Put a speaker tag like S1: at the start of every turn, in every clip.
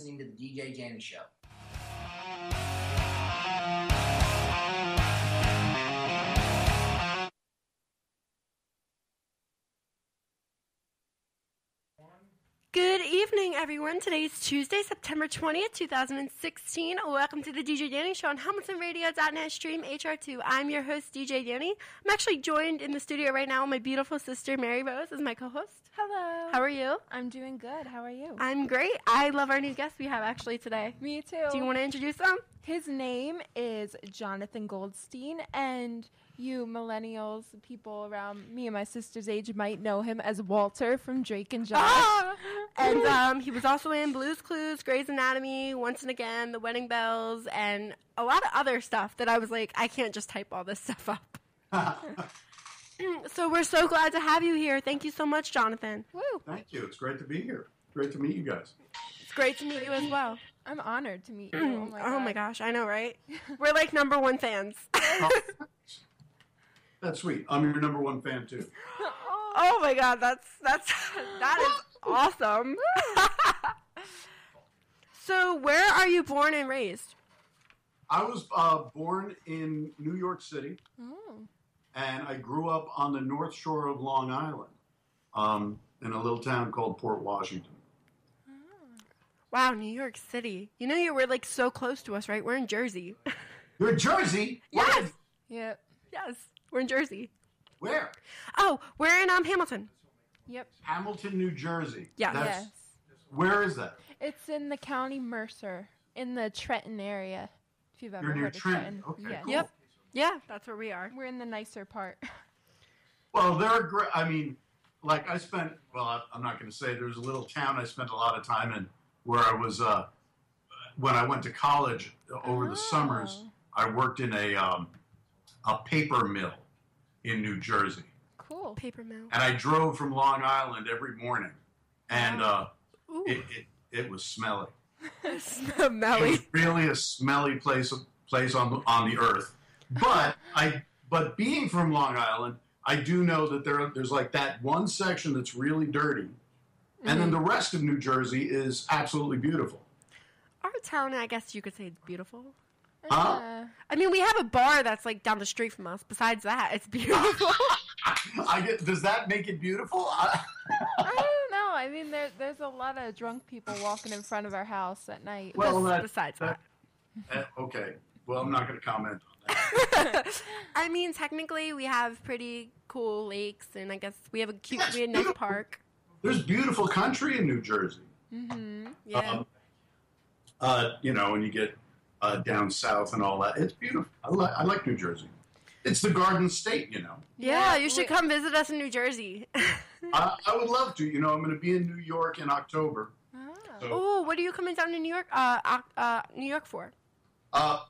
S1: listening to the DJ Dani Show.
S2: Good evening, everyone. Today is Tuesday, September 20th, 2016. Welcome to the DJ Dani Show on Hamilton Radio.net stream HR2. I'm your host, DJ Dani. I'm actually joined in the studio right now with my beautiful sister, Mary Rose, as my co-host.
S3: Hello.
S2: How are you?
S3: I'm doing good. How are you?
S2: I'm great. I love our new guest we have actually today.
S3: Me too.
S2: Do you want to introduce him?
S3: His name is Johnathan Goldstein, and you millennials, people around me and my sister's age, might know him as Walter from Drake and Josh.
S2: Ah! And he was also in Blue's Clues, Grey's Anatomy, Once and Again, The Wedding Bells, and a lot of other stuff that I was like, I can't just type all this stuff up. So we're so glad to have you here. Thank you so much, Johnathan.
S3: Woo!
S4: Thank you. It's great to be here. Great to meet you guys.
S2: It's great to meet you as well.
S3: I'm honored to meet you.
S2: Oh my gosh, I know, right? We're like number one fans.
S4: That's sweet. I'm your number one fan too.
S2: Oh my god, that is awesome. So, where are you born and raised?
S4: I was born in New York City, and I grew up on the North Shore of Long Island, in a little town called Port Washington.
S2: Wow, New York City. You know you were like so close to us, right? We're in Jersey.
S4: You're in Jersey?
S2: Yes.
S3: Yep.
S2: Yes, we're in Jersey.
S4: Where?
S2: Oh, we're in Hamilton.
S3: Yep.
S4: Hamilton, New Jersey.
S2: Yeah.
S3: Yes.
S4: Where is that?
S3: It's in the county Mercer, in the Trenton area. If you've ever
S4: You're near
S3: heard of
S4: Trenton.
S3: Trenton.
S4: Okay,
S3: Yes.
S4: cool.
S2: Yep. Yeah, that's where we are.
S3: We're in the nicer part.
S4: Well, they're great. I mean, like I'm not going to say there's a little town I spent a lot of time in where I was, when I went to college over the summers, I worked in a paper mill in New Jersey.
S3: Cool.
S2: Paper mill.
S4: And I drove from Long Island every morning, and it was smelly. It
S2: Smelly.
S4: was really a smelly place on the earth. But being from Long Island, I do know that there's like that one section that's really dirty, and then the rest of New Jersey is absolutely beautiful.
S2: Our town, I guess you could say, it's beautiful.
S4: Huh?
S2: I mean, we have a bar that's like down the street from us. Besides that, it's beautiful.
S4: Does that make it beautiful?
S3: I don't know. I mean, there's a lot of drunk people walking in front of our house at night.
S4: Well,
S2: Besides that.
S4: Okay. Well, I'm not going to comment on that.
S2: I mean, technically, we have pretty cool lakes, and I guess we have a nice park.
S4: There's beautiful country in New Jersey.
S2: Mm-hmm. Yeah.
S4: When you get down south and all that, it's beautiful. I like New Jersey. It's the Garden State, you know.
S2: Yeah, you should come visit us in New Jersey.
S4: I would love to. I'm going to be in New York in October.
S2: Oh, what are you coming down to New York? New York for?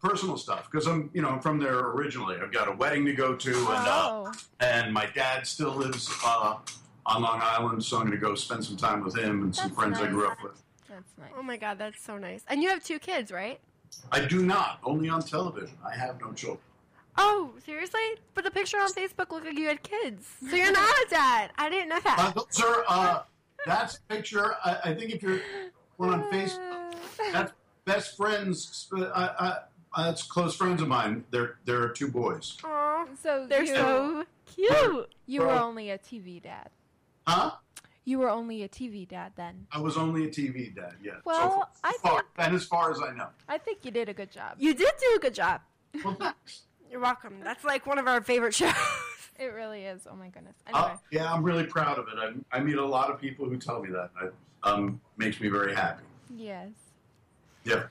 S4: Personal stuff, because I'm from there originally. I've got a wedding to go to, and my dad still lives on Long Island, so I'm going to go spend some time with him and some friends I grew up with.
S3: That's nice.
S2: Oh my God, that's so nice. And you have 2 kids, right?
S4: I do not. Only on television. I have no children.
S2: Oh, seriously? But the picture on Facebook looked like you had kids. So you're not a dad. I didn't know that.
S4: Those are, that's a picture. I think if you're on Facebook, that's best friends. That's close friends of mine. There are 2 boys.
S2: Aw,
S3: So
S2: they're so cute.
S3: You were only a TV dad.
S4: Huh?
S3: You were only a TV dad then.
S4: I was only a TV dad, yeah.
S3: Well,
S4: and as far as I know.
S3: I think you did a good job.
S2: You did do a good job.
S4: Well, thanks.
S2: You're welcome. That's like one of our favorite shows.
S3: It really is. Oh my goodness. Anyway.
S4: Yeah, I'm really proud of it. I meet a lot of people who tell me that. It makes me very happy.
S3: Yes.
S4: Yeah.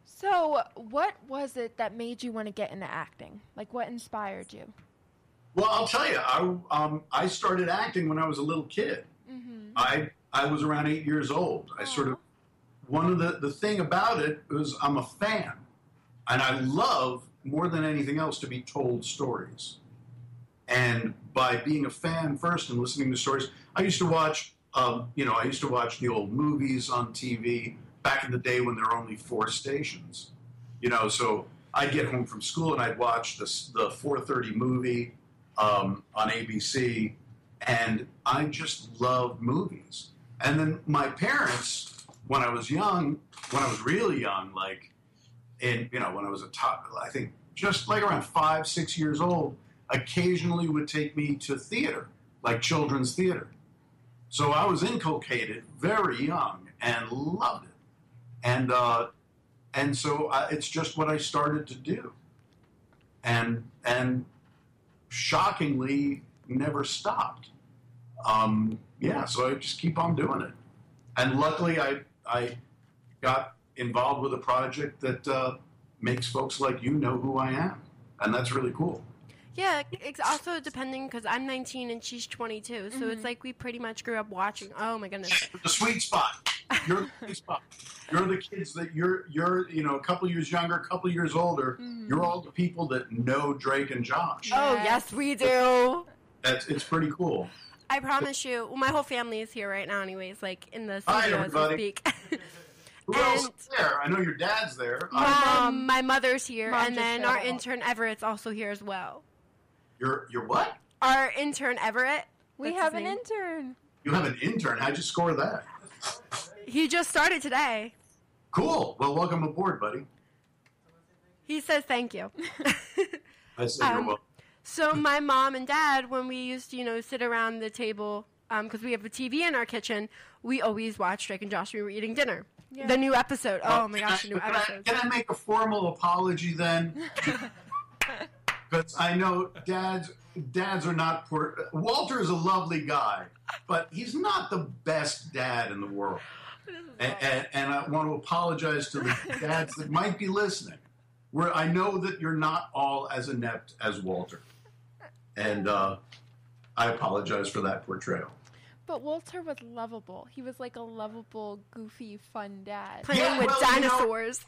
S3: So, what was it that made you want to get into acting? Like, what inspired you?
S4: Well, I'll tell you, I started acting when I was a little kid.
S3: Mm-hmm.
S4: I was around 8 years old. I sort of, one of the thing about it was I'm a fan. And I love, more than anything else, to be told stories. And by being a fan first and listening to stories, I used to watch, the old movies on TV back in the day when there were only 4 stations. So I'd get home from school and I'd watch the 4:30 movie on ABC, and I just loved movies. And then my parents, when I was young, when I was really young, like when I was I think just like around 5, 6 years old, occasionally would take me to theater, like children's theater. So I was inculcated very young and loved it. And so it's just what I started to do. And shockingly never stopped. So I just keep on doing it. And luckily I got involved with a project that makes folks like you know who I am. And that's really cool.
S2: Yeah, it's also depending because I'm 19 and she's 22, so it's like we pretty much grew up watching. Oh my goodness,
S4: the sweet spot. You're the sweet spot. You're the kids that you're a couple years younger, a couple years older. You're all the people that know Drake and Josh.
S2: Oh yes, we do.
S4: It's pretty cool.
S2: I promise you. Well, my whole family is here right now, anyways. Like in the studio as we speak.
S4: Who else is there? I know your dad's there.
S2: My mother's here,
S3: Mom
S2: and then our intern Everett's also here as well.
S4: Your what?
S2: Our intern Everett.
S3: We have an intern.
S4: You have an intern? How'd you score that?
S2: He just started today.
S4: Cool. Well, welcome aboard, buddy.
S2: He says thank you.
S4: I say you're welcome.
S2: So my mom and dad, when we used to, sit around the table, because we have a TV in our kitchen, we always watched Drake and Josh when we were eating dinner. Yeah. The new episode. Oh my gosh, the new episode.
S4: Can I make a formal apology then? Because I know dads are not poor. Walter is a lovely guy, but he's not the best dad in the world. And I want to apologize to the dads that might be listening. Where I know that you're not all as inept as Walter. And I apologize for that portrayal.
S3: But Walter was lovable. He was like a lovable, goofy, fun dad.
S2: Playing with dinosaurs.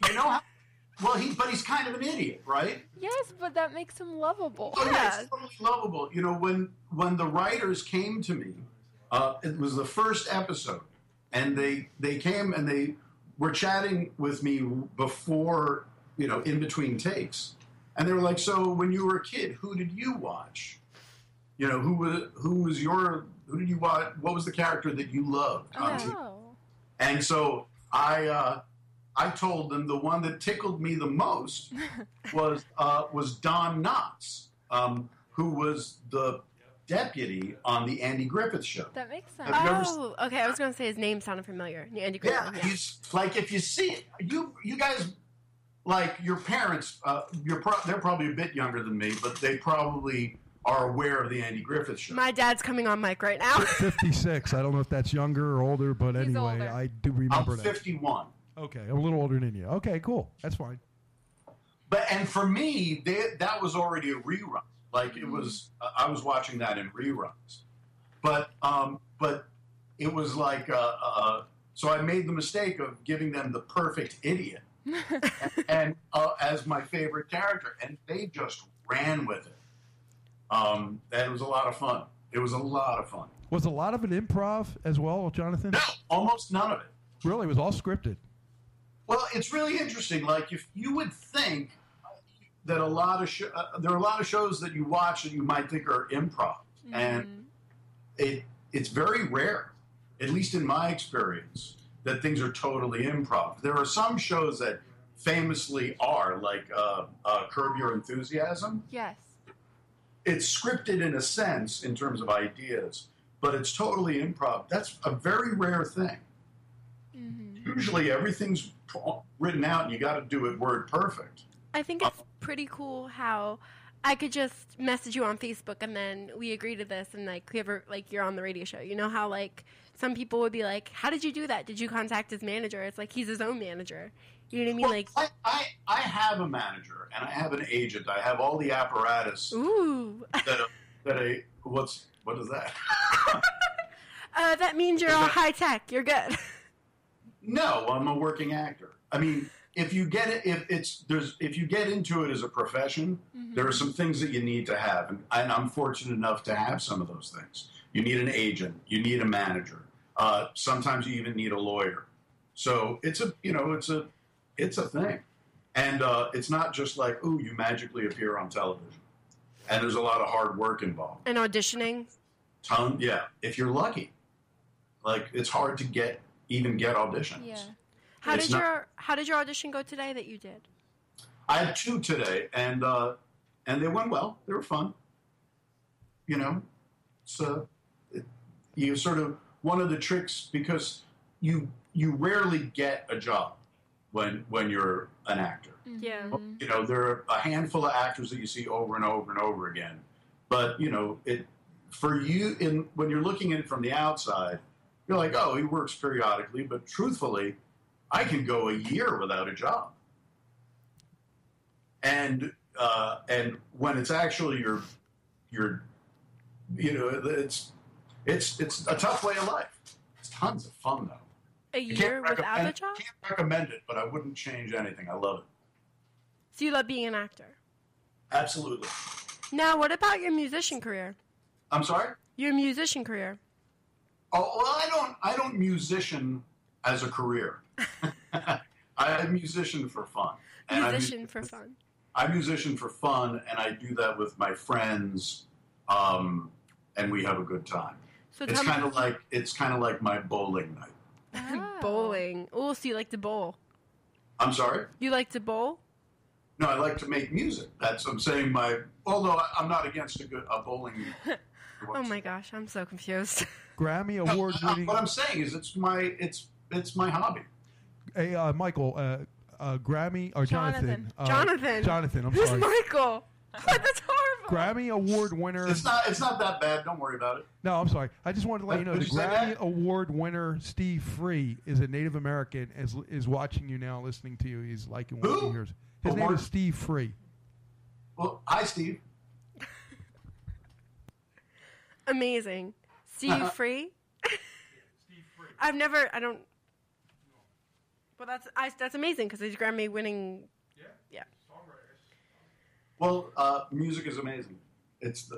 S4: But he's kind of an idiot, right?
S3: Yes, but that makes him lovable.
S4: Oh, yeah, it's totally lovable. When the writers came to me, it was the first episode, and they came and they were chatting with me before, in between takes, and they were like, "So when you were a kid, who did you watch? Who did you watch? What was the character that you loved on TV?" And so I told them the one that tickled me the most was Don Knotts, who was the deputy on the Andy Griffith Show.
S3: That makes sense.
S2: Okay. I was going to say his name sounded familiar. Andy Griffith.
S4: Yeah, he's like, if you see it, you guys, like your parents, they're probably a bit younger than me, but they probably are aware of the Andy Griffith Show.
S2: My dad's coming on mic right now.
S1: 56. I don't know if that's younger or older, but
S3: He's
S1: anyway,
S3: older.
S1: I do remember
S4: I'm
S1: that.
S4: 51.
S1: Okay, I'm a little older than you. Okay, cool. That's fine.
S4: And for me, that was already a rerun. Like it was, I was watching that in reruns. But it was like, so I made the mistake of giving them the perfect idiot and as my favorite character, and they just ran with it. And it was a lot of fun. Was a lot of it improv as well, Jonathan? No, almost none of it.
S1: Really? It was all scripted?
S4: Well, it's really interesting. Like, if you would think that there are a lot of shows that you watch that you might think are improv, and it's very rare, at least in my experience, that things are totally improv. There are some shows that famously are, like Curb Your Enthusiasm.
S3: Yes.
S4: It's scripted in a sense in terms of ideas, but it's totally improv. That's a very rare thing. Usually everything's written out and you got to do it word perfect.
S2: I think it's pretty cool how I could just message you on Facebook and then we agree to this and you're on the radio show. You know how some people would be like, how did you do that? Did you contact his manager? It's like he's his own manager. You know what I mean?
S4: Well, I have a manager and I have an agent. I have all the apparatus.
S2: Ooh.
S4: What is that?
S2: That means you're all high tech. You're good.
S4: No, I'm a working actor. I mean, if you get it, if you get into it as a profession, there are some things that you need to have, and I'm fortunate enough to have some of those things. You need an agent, you need a manager. Sometimes you even need a lawyer. So it's a thing, and it's not just like, ooh, you magically appear on television, and there's a lot of hard work involved.
S2: And auditioning.
S4: Yeah, if you're lucky, like it's hard to get even get auditions.
S3: Yeah.
S2: How
S4: It's
S2: did your audition go today that you did?
S4: I had 2 today, and they went well. They were fun. You know, so you sort of one of the tricks, because you rarely get a job when you're an actor.
S2: Yeah.
S4: You know, there are a handful of actors that you see over and over and over again, but you know, for you when you're looking at it from the outside, you're like, oh, he works periodically, but truthfully, I can go a year without a job. And when it's actually your you know, it's a tough way of life. It's tons of fun though.
S2: A year without a job?
S4: Can't recommend it, but I wouldn't change anything. I love it.
S2: So you love being an actor?
S4: Absolutely.
S2: Now, what about your musician career?
S4: I'm sorry?
S2: Your musician career.
S4: Oh, well, I don't musician as a career. I'm a musician for fun.
S2: Musician for fun.
S4: I musician for fun, and I do that with my friends, and we have a good time.
S2: So
S4: it's kind of like my bowling night.
S3: Wow.
S2: Bowling. Oh, so you like to bowl?
S4: I'm sorry?
S2: You like to bowl?
S4: No, I like to make music. That's I'm saying. Although I'm not against a bowling.
S2: Oh my gosh, I'm so confused.
S1: Grammy award winning.
S4: What I'm saying is, it's my hobby.
S1: Hey, Michael, Grammy or Jonathan?
S2: Jonathan.
S1: I'm
S2: Who's
S1: sorry.
S2: Michael? God, that's horrible.
S1: Grammy award winner.
S4: It's not that bad. Don't worry about it.
S1: No, I'm sorry. I just wanted to let you know the
S4: Did you say
S1: Grammy
S4: that?
S1: award winner Steve Free is a Native American. Is watching you now, listening to you. He's liking what he hears. His name is Steve Free.
S4: Well, hi, Steve.
S2: Amazing. See you free?
S1: Steve Free.
S2: I don't. Well, that's amazing because he's Grammy winning. Yeah.
S4: Well, music is amazing. It's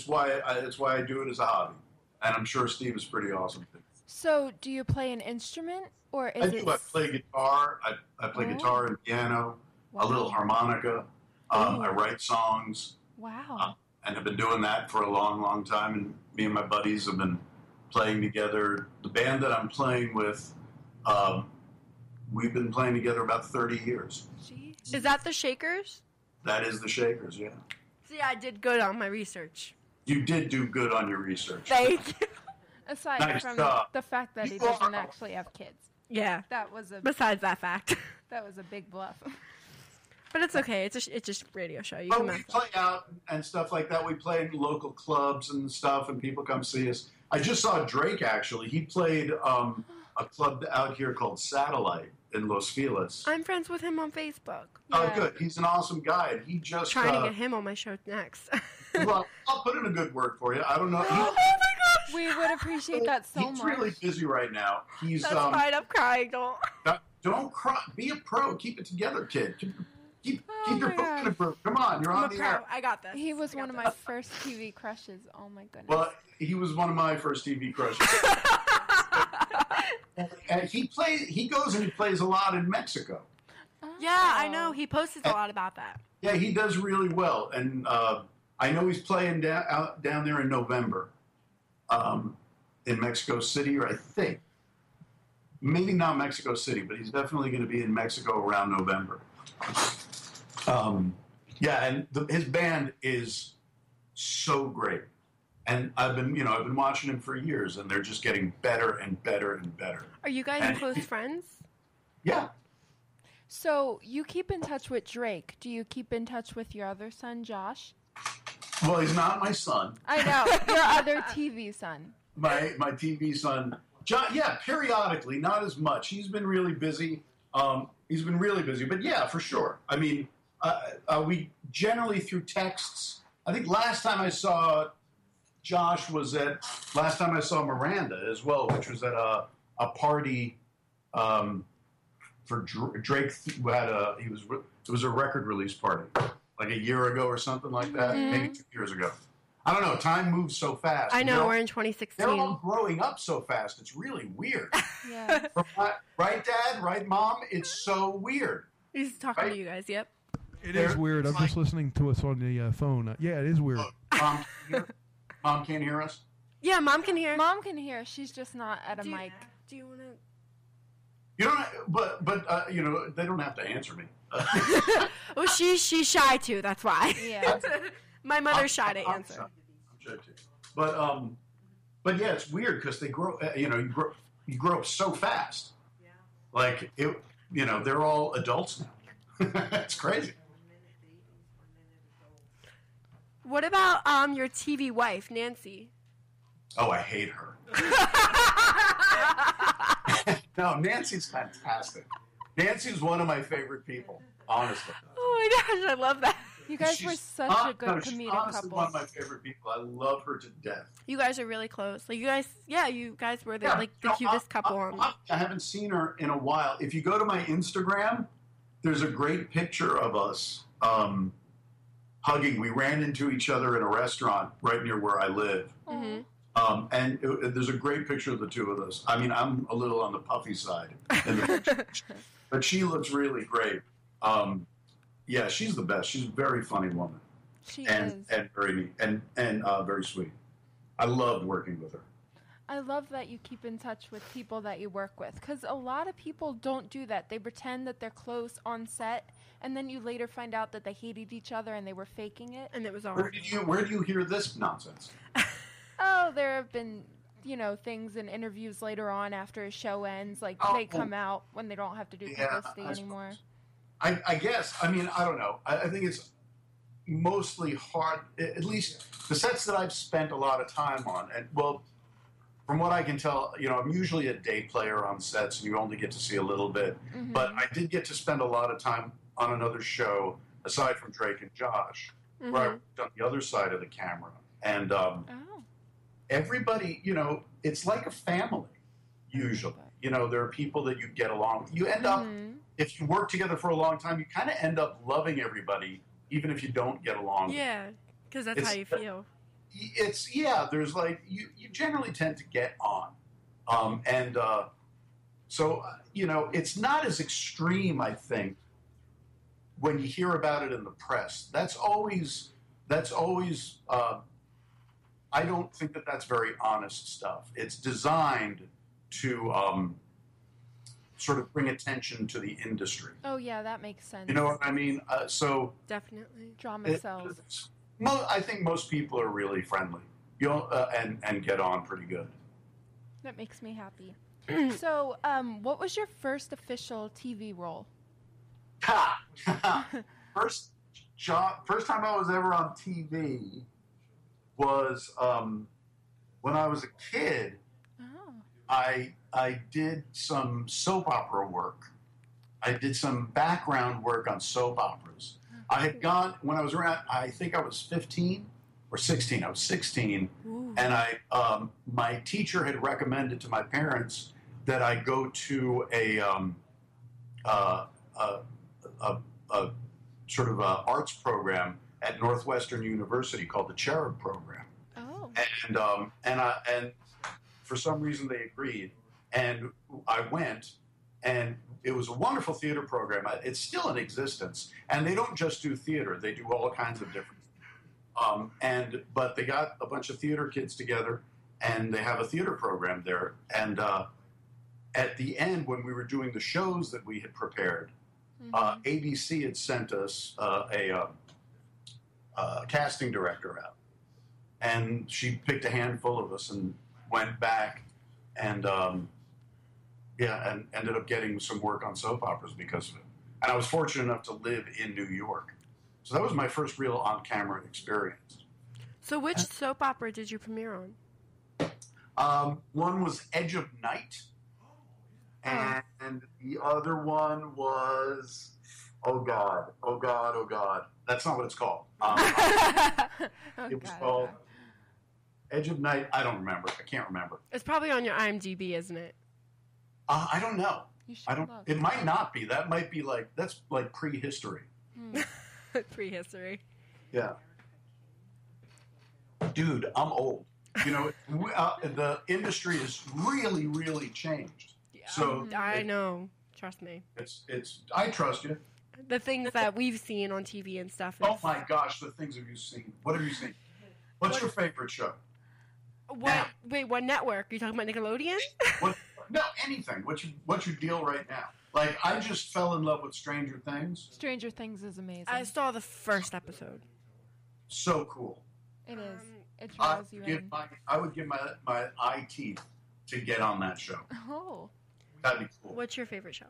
S4: why I do it as a hobby, and I'm sure Steve is pretty awesome.
S3: So, do you play an instrument, or is it?
S4: I play guitar. I play guitar and piano, a little harmonica. I write songs.
S3: Wow.
S4: And have been doing that for a long, long time. And me and my buddies have been playing together. The band that I'm playing with, we've been playing together about 30 years.
S3: Jeez.
S2: Is that the Shakers?
S4: That is the Shakers, yeah.
S2: See, I did good on my research.
S4: You did do good on your research.
S2: Thank you.
S3: Aside
S4: Nice
S3: from
S4: job.
S3: the fact that he doesn't actually have kids,
S2: Yeah.
S3: that was a
S2: Besides that fact.
S3: big bluff.
S2: But it's okay. It's just a radio show. You
S4: But
S2: can
S4: we
S2: mess up.
S4: play out and stuff like that. We play in local clubs and stuff, and people come see us. I just saw Drake, actually. He played a club out here called Satellite in Los Feliz.
S2: I'm friends with him on Facebook.
S4: Oh,
S3: Yeah.
S4: good. He's an awesome guy. And he just...
S2: Trying to get him on my show next.
S4: well, I'll put in a good word for you. I don't know.
S2: Oh my gosh!
S3: We would appreciate that so
S4: He's
S3: much.
S4: really busy right now. He's
S2: That's fine. I'm crying. Don't.
S4: Don't cry. Be a pro. Keep it together, kid. Keep your
S3: my
S4: foot in the
S3: gosh.
S4: groove. Come on, you're
S2: I'm
S4: on
S2: a
S4: the
S2: pro.
S4: air.
S2: I got this.
S3: He was
S2: I
S3: one
S2: got
S3: of my first TV crushes. Oh my goodness.
S4: Well, he was one of my first TV crushes. And he goes and he plays a lot in Mexico.
S2: Yeah, I know. He posted a lot about that.
S4: Yeah, he does really well. And I know he's playing down there in November in Mexico City, or I think. Maybe not Mexico City, but he's definitely going to be in Mexico around November. Yeah, and his band is so great. And I've been watching him for years, and they're just getting better and better and better.
S2: Are you guys close friends?
S4: Yeah.
S3: So you keep in touch with Drake. Do you keep in touch with your other son, Josh?
S4: Well, he's not my son.
S3: I know. Your other TV son.
S4: My TV son, John. Yeah, periodically, not as much. He's been really busy. But yeah, for sure. I mean, we generally through texts. I think last time I saw Josh was last time I saw Miranda as well, which was at a party for Drake. It was a record release party like a year ago or something like that, maybe 2 years ago. I don't know. Time moves so fast.
S2: I know. We're in
S4: They're
S2: 2016.
S4: all growing up so fast. It's really weird.
S3: Yeah.
S4: Right, Dad? Right, Mom? It's so weird.
S2: He's talking to you guys. Yep.
S1: It is weird. I'm just listening to us on the phone. Yeah, it is weird.
S4: Mom can't hear us?
S2: Yeah, Mom can hear.
S3: Mom can hear. She's just not at a
S2: Do you-
S3: mic.
S2: Do you want to?
S4: You don't, but you know, they don't have to answer me.
S2: Well, she's shy too. That's why.
S3: Yeah.
S2: My mother's shy to answer.
S4: I'm shy too. But yeah, it's weird because they grow. You know, you grow up so fast. Yeah. Like it. You know, they're all adults now. It's crazy.
S2: What about your TV wife, Nancy?
S4: Oh, I hate her. No, Nancy's fantastic. Nancy's one of my favorite people, honestly.
S2: Oh my gosh, I love that.
S3: You guys were such a good comedic
S4: she's honestly
S3: couple.
S4: one of my favorite people. I love her to death.
S2: You guys are really close. Like you guys were the cutest couple on.
S4: I haven't seen her in a while. If you go to my Instagram, there's a great picture of us hugging. We ran into each other in a restaurant right near where I live.
S2: Mm-hmm.
S4: And there's a great picture of the two of us. I mean, I'm a little on the puffy side in the picture, but she looks really great. Yeah, she's the best. She's a very funny woman.
S3: She is.
S4: And very neat and very sweet. I loved working with her.
S3: I love that you keep in touch with people that you work with, because a lot of people don't do that. They pretend that they're close on set, and then you later find out that they hated each other and they were faking it.
S2: And it was all.
S4: Where do you hear this nonsense?
S3: Oh, there have been, things in interviews later on after a show ends, like they come out when they don't have to do publicity anymore.
S4: I guess. I mean, I don't know. I think it's mostly hard, at least the sets that I've spent a lot of time on. And, well, from what I can tell, I'm usually a day player on sets, and you only get to see a little bit. Mm-hmm. But I did get to spend a lot of time on another show, aside from Drake and Josh, mm-hmm. where I worked on the other side of the camera. And everybody, it's like a family, usually. There are people that you get along. You end up, if you work together for a long time, you kind of end up loving everybody, even if you don't get along.
S2: Yeah, because that's how you feel.
S4: There's like, you generally tend to get on. So, it's not as extreme, I think, when you hear about it in the press. That's always I don't think that that's very honest stuff. It's designed to sort of bring attention to the industry.
S3: Oh, yeah, that makes sense.
S4: You know what I mean?
S3: Definitely. Drama sells.
S4: I think most people are really friendly, and get on pretty good.
S3: That makes me happy. So, what was your first official TV role?
S4: First time I was ever on TV was when I was a kid. Oh. I did some soap opera work. I did some background work on soap operas. I had gone, when I was around, I think I was 15 or 16. I was 16. Ooh. And my teacher had recommended to my parents that I go to a sort of a arts program at Northwestern University called the Cherub Program. Oh. And for some reason they agreed, and I went, and it was a wonderful theater program. It's still in existence, and they don't just do theater; they do all kinds of different. But they got a bunch of theater kids together, and they have a theater program there. And at the end, when we were doing the shows that we had prepared, ABC had sent us a casting director out, and she picked a handful of us and went back and and ended up getting some work on soap operas because of it. And I was fortunate enough to live in New York, so that was my first real on-camera experience.
S2: So which soap opera did you premiere on?
S4: One was Edge of Night, and the other one was oh God. That's not what it's called. It was called Edge of Night. I don't remember. I can't remember.
S2: It's probably on your IMDb, isn't it?
S4: I don't know. It might not be. That might be that's like prehistory.
S2: Prehistory.
S4: Yeah. Dude, I'm old. The industry has really, really changed. Yeah, so
S2: I know. Trust me.
S4: It's. I trust you.
S2: The things that we've seen on TV and stuff.
S4: Oh my gosh, the things have you seen? What have you seen? What's your favorite show?
S2: What? Now. Wait, what network? Are you talking about Nickelodeon?
S4: No, anything. What's your deal right now? Like, I just fell in love with Stranger Things.
S3: Stranger Things is amazing.
S2: I saw the first episode.
S4: So cool.
S3: It is. It draws you in.
S4: I would give my eye teeth to get on that show.
S3: Oh.
S4: That'd be cool.
S2: What's your favorite show?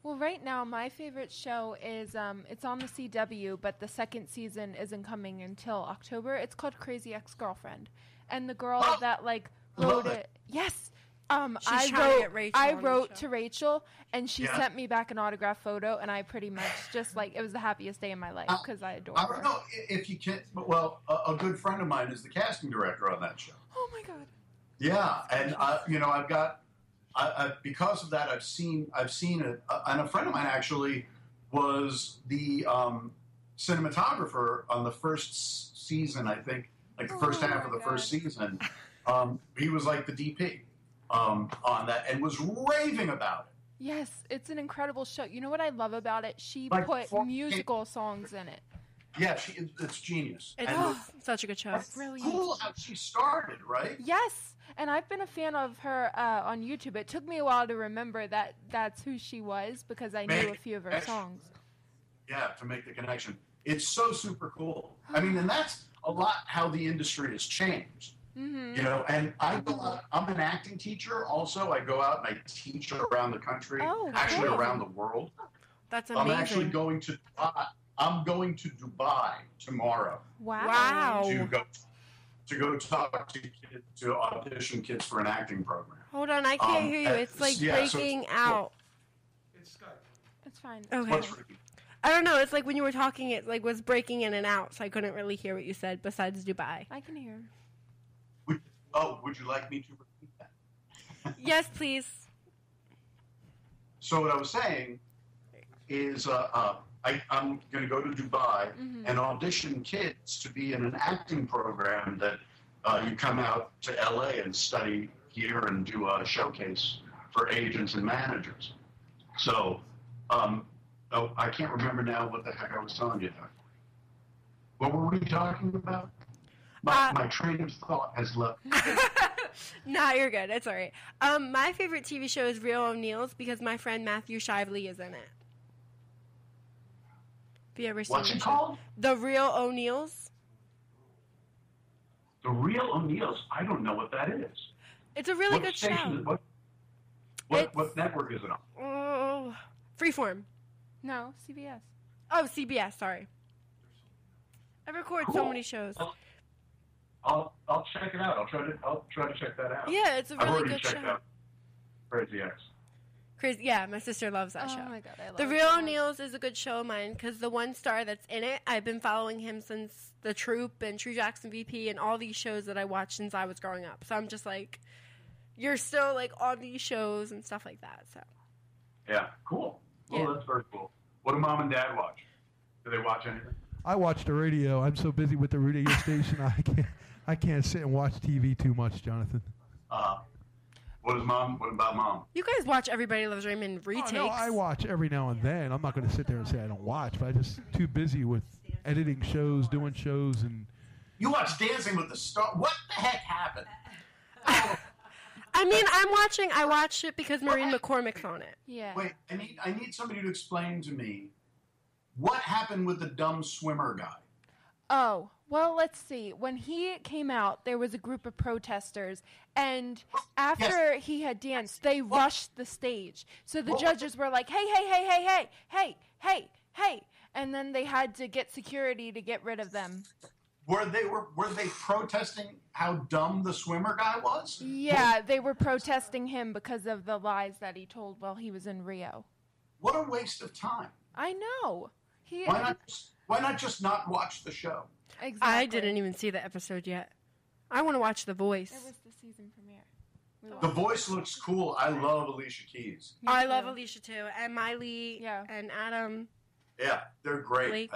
S3: Well, right now, my favorite show is, it's on the CW, but the second season isn't coming until October. It's called Crazy Ex-Girlfriend. And the girl that, like, wrote it. Yes. I wrote to Rachel, and she sent me back an autograph photo, and I pretty much just, like, it was the happiest day of my life because I adore her.
S4: I don't know if you can, well, a good friend of mine is the casting director on that show.
S3: Oh, my God.
S4: Yeah, and, I've got, because of that, I've seen it, and a friend of mine actually was the cinematographer on the first season, I think, like the first half of the first season. He was like the DP on that and was raving about it.
S3: Yes, it's an incredible show. You know what I love about it? She
S4: Like
S3: put musical songs in it.
S4: Yeah, it's genius.
S2: It's such a good show.
S4: It's cool how she started, right?
S3: Yes, and I've been a fan of her on YouTube. It took me a while to remember that that's who she was because I knew a few of her songs.
S4: Yeah, to make the connection. It's so super cool. I mean, and that's a lot how the industry has changed. Mm-hmm. You know, and I'm an acting teacher also. I go out and I teach around the country, actually around the world.
S2: That's amazing.
S4: I'm actually going to Dubai tomorrow.
S3: Wow.
S4: To go talk to kids, to audition kids for an acting program.
S2: Hold on, I can't hear you. It's like breaking out.
S1: It's Skype.
S3: It's fine.
S2: Okay. I don't know. It's like when you were talking, it like was breaking in and out, so I couldn't really hear what you said. Besides Dubai,
S3: I can hear.
S4: Would you like me to repeat that?
S2: Yes, please.
S4: So what I was saying is I'm going to go to Dubai and audition kids to be in an acting program that you come out to LA and study here and do a showcase for agents and managers. So I can't remember now what the heck I was telling you there. What were we talking about? My train of thought has left.
S2: Nah, you're good. It's all right. My favorite TV show is Real O'Neals because my friend Matthew Shively is in it. Have you ever seen
S4: What's it called?
S2: The Real O'Neals.
S4: The Real O'Neals? I don't know what that is.
S2: It's a really good show.
S4: What network is it on?
S2: Oh, Freeform.
S3: No, CBS.
S2: Oh, CBS. Sorry. I record so many shows.
S4: I'll check it out. I'll try to check that out.
S2: Yeah, it's a really good show.
S4: I've already checked out Crazy X.
S2: Crazy, yeah, my sister loves that show.
S3: Oh my God, I love
S2: The Real O'Neals is a good show of mine because the one star that's in it, I've been following him since The Troop and True Jackson VP and all these shows that I watched since I was growing up. So I'm just like, you're still like on these shows and stuff like that. So.
S4: Yeah, cool. Well, that's very cool. What do mom and dad watch? Do they watch anything?
S1: I watch the radio. I'm so busy with the radio station, I can't sit and watch TV too much, Jonathan.
S4: What about mom?
S2: You guys watch Everybody Loves Raymond retakes.
S1: Oh, no, I watch every now and then. I'm not going to sit there and say I don't watch, but I'm just too busy with editing shows, doing shows, and...
S4: You watch Dancing with the Stars? What the heck happened?
S2: I mean, I watched it because Maureen McCormick's on it.
S3: Yeah.
S4: Wait, I need somebody to explain to me what happened with the dumb swimmer guy.
S3: Oh, well, let's see. When he came out, there was a group of protesters, and after he had danced, they rushed the stage. So the judges were like, hey, and then they had to get security to get rid of them.
S4: Were they protesting how dumb the swimmer guy was?
S3: Yeah, they were protesting him because of the lies that he told while he was in Rio.
S4: What a waste of time.
S3: I know.
S4: Why not just not watch the show?
S3: Exactly.
S2: I didn't even see the episode yet. I want to watch The Voice.
S3: It was the season premiere.
S4: The Voice looks cool. I love Alicia Keys.
S2: I love Alicia too, and Miley, and Adam.
S4: Yeah, they're great.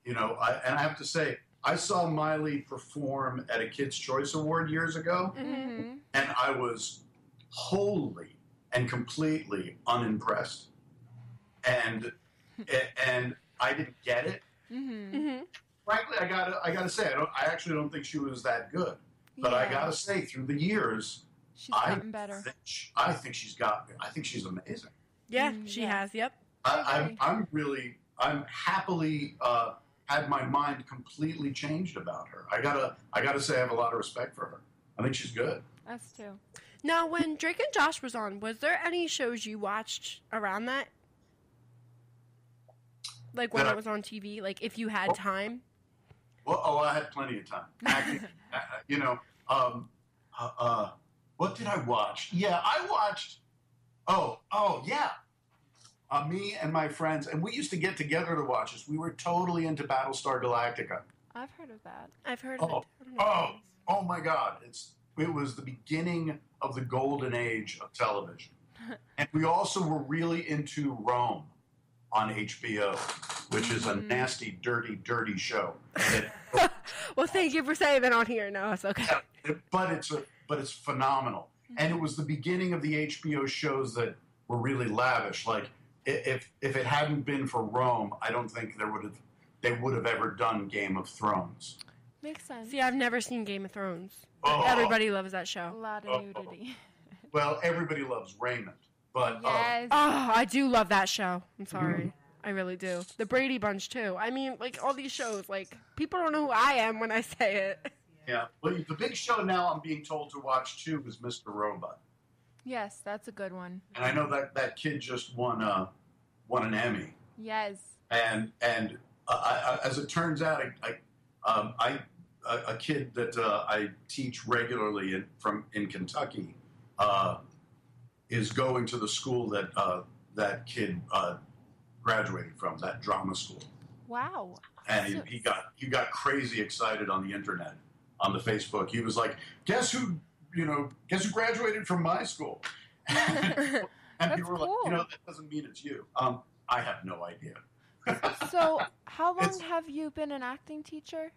S4: And I have to say, I saw Miley perform at a Kids' Choice Award years ago, and I was wholly and completely unimpressed, and I didn't get it. Frankly, I gotta say, I actually don't think she was that good. But I gotta say, through the years,
S3: She's gotten better.
S4: I think she's amazing.
S2: Yeah, she has. Yep.
S4: I'm happily had my mind completely changed about her. I gotta say I have a lot of respect for her. I think she's good.
S3: Us too.
S2: Now, when Drake and Josh was on, was there any shows you watched around that? Like when it was on TV? Like if you had time?
S4: Well, I had plenty of time. Acting, what did I watch? Yeah, I watched. Yeah. Me and my friends, and we used to get together to watch this. We were totally into Battlestar Galactica.
S3: I've heard of that.
S2: I've heard of it.
S4: Oh my God! It was the beginning of the golden age of television, and we also were really into Rome on HBO, which is a nasty, dirty show.
S2: Well, thank you for saying that on here. No, it's okay.
S4: But it's phenomenal, and it was the beginning of the HBO shows that were really lavish. Like if it hadn't been for Rome, I don't think they would have ever done Game of Thrones.
S3: Makes sense.
S2: See, I've never seen Game of Thrones. Everybody loves that show.
S3: A lot of nudity.
S4: Well, everybody loves Raymond, but
S3: yes.
S2: I do love that show. I'm sorry. I really do. The Brady Bunch, too. I mean, like, all these shows, like, people don't know who I am when I say it.
S4: Yeah. Well, the big show now I'm being told to watch, too, is Mr. Robot.
S3: Yes, that's a good one.
S4: And I know that kid just won an Emmy.
S3: Yes.
S4: And as it turns out, a kid that I teach regularly in Kentucky is going to the school that kid graduated from, that drama school.
S3: Wow.
S4: And he got crazy excited on the internet, on the Facebook. He was like, guess who graduated from my school? And people were
S3: cool.
S4: like, that doesn't mean it's you. I have no idea.
S3: So how long have you been an acting teacher?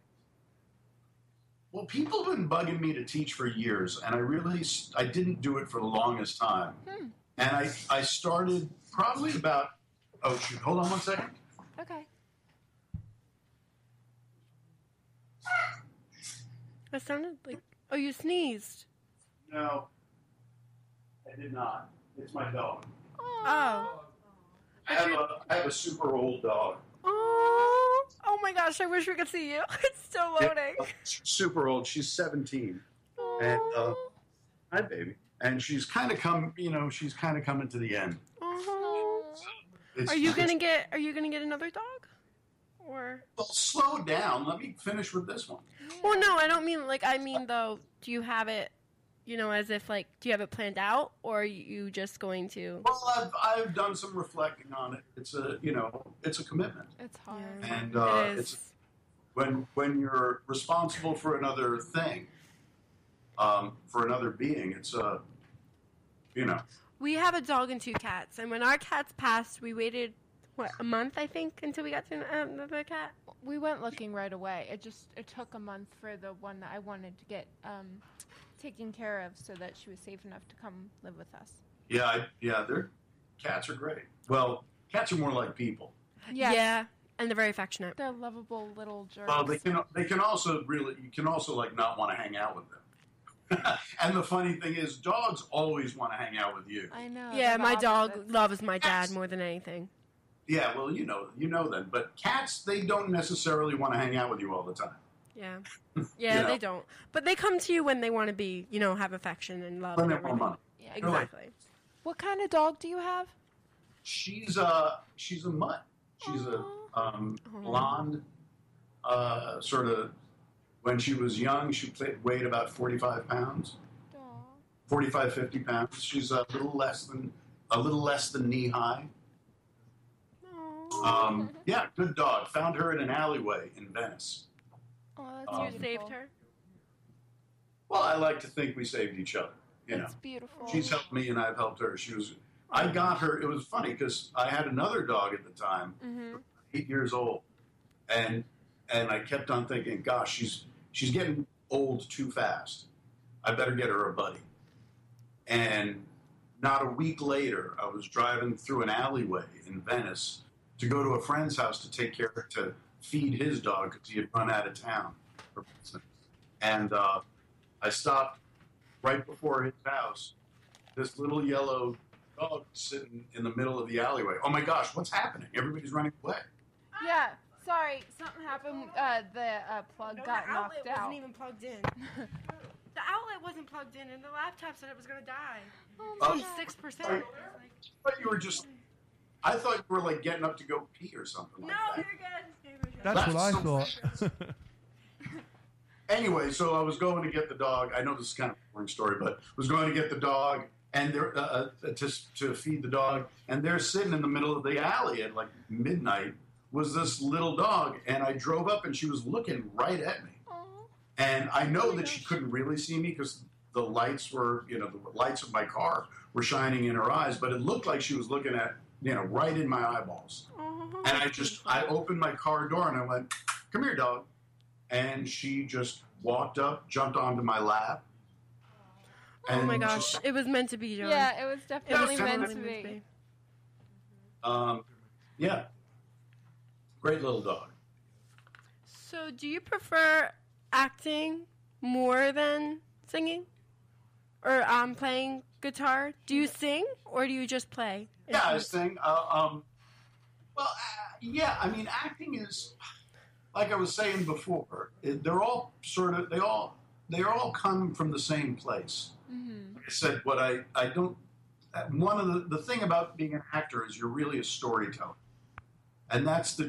S4: Well, people have been bugging me to teach for years, and I didn't do it for the longest time. And I started probably about, hold on one second.
S3: Okay.
S2: That sounded like, you sneezed.
S4: No, I did not. It's my dog.
S2: Oh.
S4: I have a super old dog.
S2: Oh my gosh, I wish we could see you. It's still loading.
S4: Super old. She's 17. And hi baby. And she's kind of coming to the end.
S2: Are you gonna get another dog? Or
S4: well, slow down. Let me finish with this one.
S2: Well, no, I don't mean though, do you have it, as if do you have it planned out, or are you just going to?
S4: Well, I've done some reflecting on it. It's a commitment.
S3: It's hard.
S4: And it's when you're responsible for another thing, for another being, it's
S2: We have a dog and 2 cats, and when our cats passed, we waited a month, I think, until we got to another cat.
S3: We went looking right away. It took a month for the one that I wanted to get taken care of, so that she was safe enough to come live with us.
S4: Their cats are great. Well, cats are more like people.
S3: Yes.
S2: Yeah, and they're very affectionate.
S3: They're lovable little jerks.
S4: Well, they can also not want to hang out with them. And the funny thing is, dogs always want to hang out with you.
S3: I know.
S2: Yeah, my dog loves my dad more than anything.
S4: Yeah, well, you know them. But cats, they don't necessarily want to hang out with you all the time.
S2: Yeah. Yeah, they don't. But they come to you when they want to be, have affection and love.
S4: When
S2: and
S4: they want money.
S2: Yeah, exactly.
S3: What kind of dog do you have?
S4: She's a mutt. She's a blonde, sort of. When she was young, she weighed about 45 pounds. 45, 50 pounds. She's a little less than knee high. Yeah, good dog. Found her in an alleyway in Venice.
S3: Oh, that's
S2: You saved her?
S4: Well, I like to think we saved each other.
S3: That's beautiful.
S4: She's helped me and I've helped her. I got her. It was funny because I had another dog at the time, 8 years old, and I kept on thinking, gosh, she's getting old too fast. I better get her a buddy. And not a week later, I was driving through an alleyway in Venice to go to a friend's house to feed his dog because he had run out of town. And I stopped right before his house, this little yellow dog sitting in the middle of the alleyway. Oh my gosh, what's happening? Everybody's running away.
S3: Yeah. Sorry, something happened. The plug got knocked
S2: The outlet
S3: out.
S2: wasn't even plugged in. The outlet wasn't plugged in, and the laptop said it was going to die.
S3: Oh,
S2: It's 6%.
S4: I thought you were just. I thought you were like getting up to go pee or something like
S2: No,
S4: that.
S2: you're good.
S1: That's what I
S4: so
S1: thought.
S4: Anyway, so I was going to get the dog. I know this is kind of a boring story, but was going to get the dog and there to feed the dog, and there sitting in the middle of the alley at like midnight was this little dog, and I drove up and she was looking right at me. And I know that she couldn't really see me because the lights were, the lights of my car were shining in her eyes, but it looked like she was looking at, right in my eyeballs. And I opened my car door and I went, "Come here, dog." And she just walked up, jumped onto my lap.
S2: Oh my gosh, it was meant to be, John.
S3: Yeah, it was definitely
S4: was
S3: meant
S4: definitely
S3: to be.
S4: Yeah. Great little dog.
S2: So, do you prefer acting more than singing? Or playing guitar? Do you sing, or do you just play?
S4: Yeah, I sing. Yeah, I mean, acting is, like I was saying before, they're all they all come from the same place. Like I said, what I don't, one of the thing about being an actor is you're really a storyteller. And that's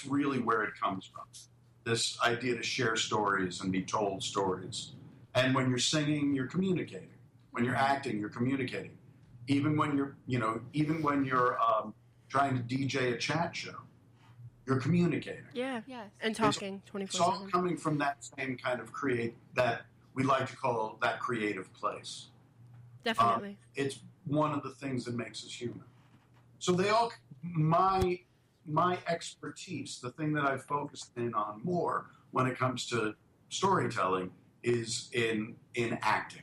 S4: really where it comes from. This idea to share stories and be told stories. And when you're singing, you're communicating. When you're acting, you're communicating. Even when you're trying to DJ a chat show, you're communicating.
S2: Yeah.
S3: Yes.
S2: And talking
S4: It's all
S2: 24/7.
S4: coming from that same kind of that we like to call that creative place.
S2: Definitely.
S4: It's one of the things that makes us human. So they all, my expertise, the thing that I've focused in on more when it comes to storytelling is in acting.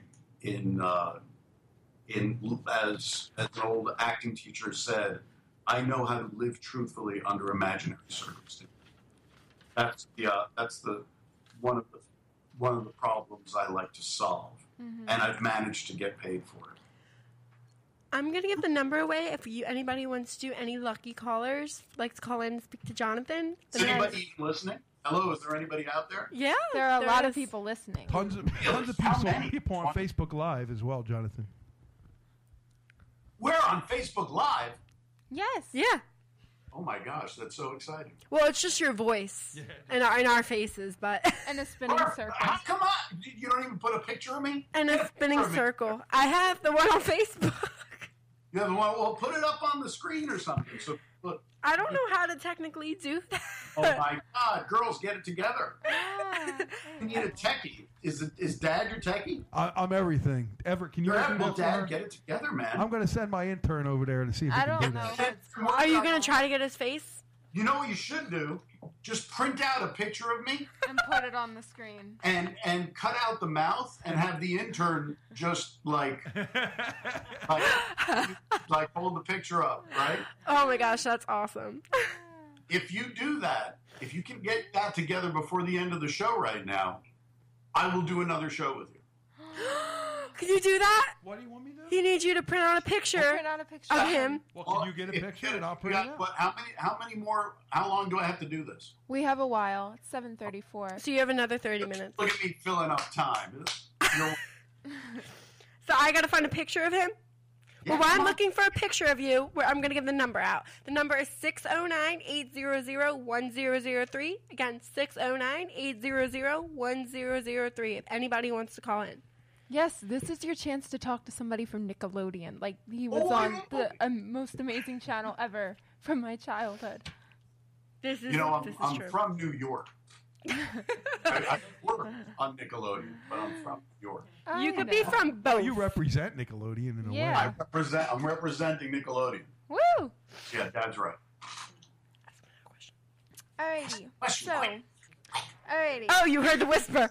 S4: As an old acting teacher said, I know how to live truthfully under imaginary circumstances. That's one of the problems I like to solve, and I've managed to get paid for it.
S2: I'm going to give the number away if anybody wants to do any lucky callers, like to call in and speak to Jonathan.
S4: Is anybody even listening? Hello, is there anybody out there?
S2: Yeah.
S3: There are a lot of
S2: is.
S3: people listening.
S1: Tons of people on Facebook Live as well, Jonathan.
S4: We're on Facebook Live.
S3: Yes.
S2: Yeah.
S4: Oh my gosh, that's so exciting.
S2: Well, it's just your voice and our faces, but...
S3: And a spinning circle.
S4: Come on! You don't even put a picture of me?
S2: and a spinning circle. I have the one on Facebook.
S4: You have the one, well, put it up on the screen or something. So look.
S2: I don't know how to technically do that.
S4: Oh my God, girls, get it together.
S3: Ah,
S4: You need a techie. Is Dad your techie?
S1: I'm everything. Can you ever do that for
S4: Dad,
S1: her?
S4: get it together, man.
S1: I'm going to send my intern over there to see if he
S3: I
S1: can do
S3: don't know.
S1: that.
S2: Are you going to try to get his face?
S4: You know what you should do? Just print out a picture of me
S3: and put it on the screen.
S4: and cut out the mouth and have the intern just like hold the picture up, right?
S2: Oh my gosh, that's awesome.
S4: If you do that, if you can get that together before the end of the show right now, I will do another show with you.
S2: Can you do that?
S1: What do you want me to do?
S2: He needs you to print out a picture
S3: Print out a picture
S2: of him.
S1: Well, can you get a picture and I'll print it out?
S4: How long do I have to do this?
S3: We have a while. It's 7:34.
S2: So you have another 30 minutes.
S4: Look at me filling up time.
S2: So I got to find a picture of him?
S4: Yeah,
S2: Well, while I'm
S4: come on.
S2: looking for a picture of you, I'm going to give the number out. The number is 609-800-1003. Again, 609-800-1003 if anybody wants to call in.
S3: Yes, this is your chance to talk to somebody from Nickelodeon. Like, he was
S4: Oh,
S3: on
S4: I
S3: the most amazing channel ever from my childhood.
S2: This is
S4: I'm
S2: true.
S4: from New York. I work on Nickelodeon, but I'm from New York.
S2: You could be from both.
S1: You represent Nickelodeon in a
S3: Yeah.
S1: way.
S4: I'm representing Nickelodeon.
S3: Woo!
S4: Yeah, Dad's right.
S3: Alrighty.
S4: Question.
S3: So, alrighty.
S2: Oh, you heard the whisper.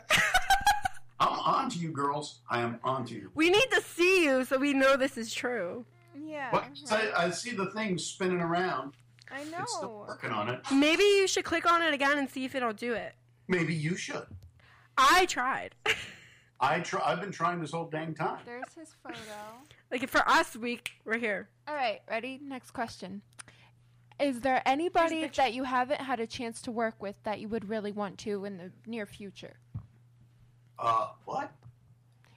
S4: I'm on to you, girls. I am on to you.
S2: We need to see you so we know this is true.
S3: Yeah.
S4: What?
S3: right.
S4: I see the thing spinning around.
S3: I
S4: It's still
S3: know.
S4: working on it.
S2: Maybe you should click on it again and see if it'll do it.
S4: Maybe you should.
S2: I tried.
S4: I've been trying this whole dang time.
S3: There's his photo.
S2: Like for us, we're here.
S3: All right, ready? Next question. Is there anybody that you haven't had a chance to work with that you would really want to in the near future?
S4: What?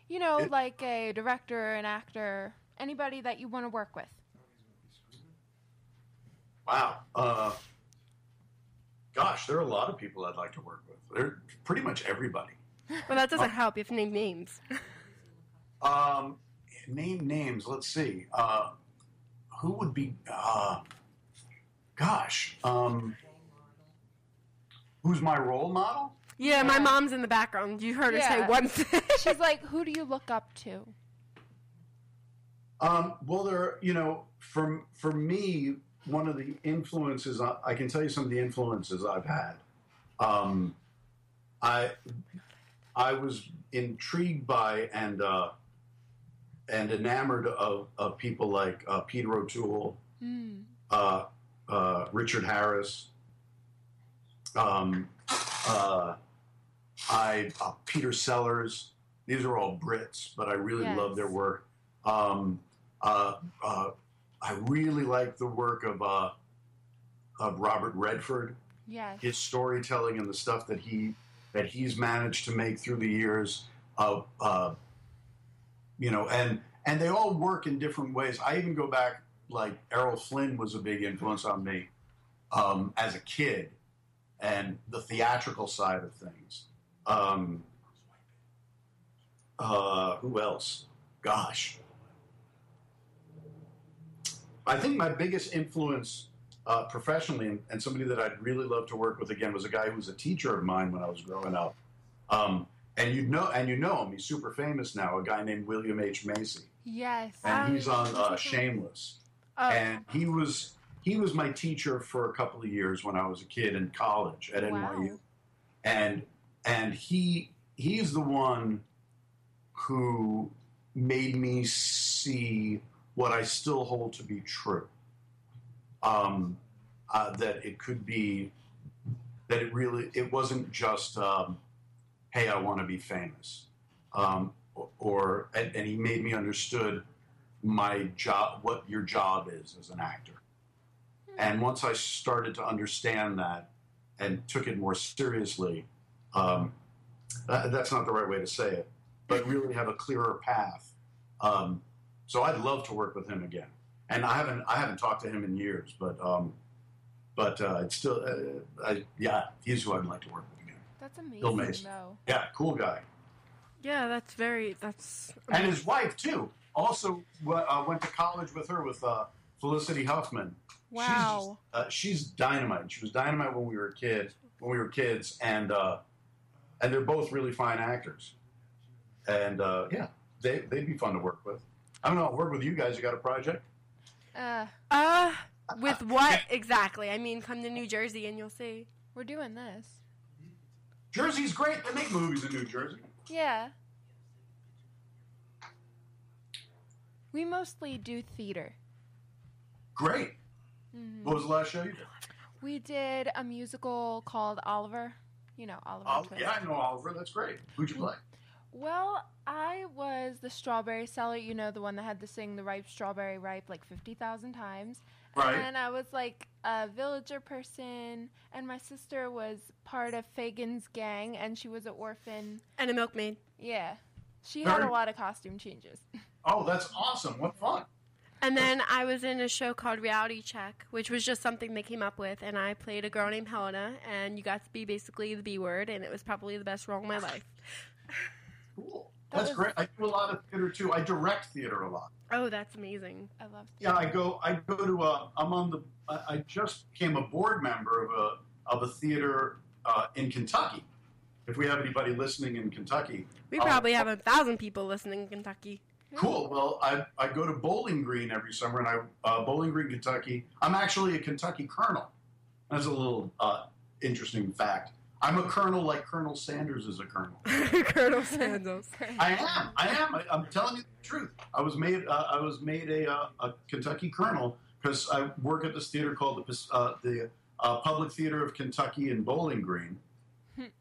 S3: You know, like a director, an actor, anybody that you want to work with.
S4: Wow. Gosh, there are a lot of people I'd like to work with. They're pretty much everybody.
S2: Well, that doesn't help. You have to name names.
S4: Name names. Let's see. Who would be? Who's my role model?
S2: Yeah, my mom's in the background. You heard her say one thing.
S3: She's like, who do you look up to?
S4: Well, for me, one of the influences, I can tell you some of the influences I've had. I was intrigued by and enamored of people like Peter O'Toole, Richard Harris, Peter Sellers. These are all Brits, but I really love their work. I really like the work of Robert Redford.
S3: Yes.
S4: His storytelling and the stuff that he's managed to make through the years. And they all work in different ways. I even go back, like Errol Flynn was a big influence on me as a kid, and the theatrical side of things. Who else? Gosh. I think my biggest influence professionally, and somebody that I'd really love to work with again, was a guy who was a teacher of mine when I was growing up. And you know him. He's super famous now. A guy named William H. Macy.
S3: Yes.
S4: And he's on Shameless.
S3: Oh.
S4: And he was my teacher for a couple of years when I was a kid in college at NYU. And he's the one who made me see what I still hold to be true. That it could be, that it wasn't just, hey, I want to be famous. And he made me understood my job, what your job is as an actor. And once I started to understand that and took it more seriously, that's not the right way to say it, but really have a clearer path. So I'd love to work with him again. And I haven't talked to him in years, but it's still, he's who I'd like to work with again.
S3: That's amazing,
S4: Bill Mason.
S3: though.
S4: Yeah, cool guy.
S2: Yeah, that's
S4: And his wife, too, also went to college with her, with Felicity Huffman.
S3: Wow.
S4: She's dynamite. She was dynamite when we were kids, and they're both really fine actors. And, they'd be fun to work with. I don't know, work with you guys. You got a project?
S2: With what exactly? I mean, come to New Jersey and you'll see.
S3: We're doing this.
S4: Jersey's great. They make movies in New Jersey.
S3: Yeah. We mostly do theater.
S4: Great.
S3: Mm-hmm.
S4: What was the last show you did?
S3: We did a musical called Oliver. You know, Oliver Twist.
S4: Yeah, I know Oliver. That's great. Who'd you play?
S3: Well, I was the strawberry seller, you know, the one that had to sing the ripe strawberry ripe like 50,000 times.
S4: Right.
S3: And I was like a villager person, and my sister was part of Fagin's gang, and she was an orphan.
S2: And a milkmaid.
S3: Yeah. She had a lot of costume changes.
S4: Oh, that's awesome. What fun.
S2: And then I was in a show called Reality Check, which was just something they came up with, and I played a girl named Helena, and you got to be basically the B word, and it was probably the best role of my life.
S4: Cool. That's great. I do a lot of theater too. I direct theater a lot.
S2: Oh, that's amazing.
S3: I love theater.
S4: Yeah, I go to I just became a board member of a theater in Kentucky. If we have anybody listening in Kentucky.
S2: We probably have 1,000 people listening in Kentucky.
S4: Cool. Well, I go to Bowling Green every summer, and Bowling Green, Kentucky. I'm actually a Kentucky colonel. That's a little interesting fact. I'm a colonel like Colonel Sanders is a colonel.
S2: Colonel Sanders.
S4: I am. I'm telling you the truth. I was made a Kentucky colonel because I work at this theater called the Public Theater of Kentucky in Bowling Green,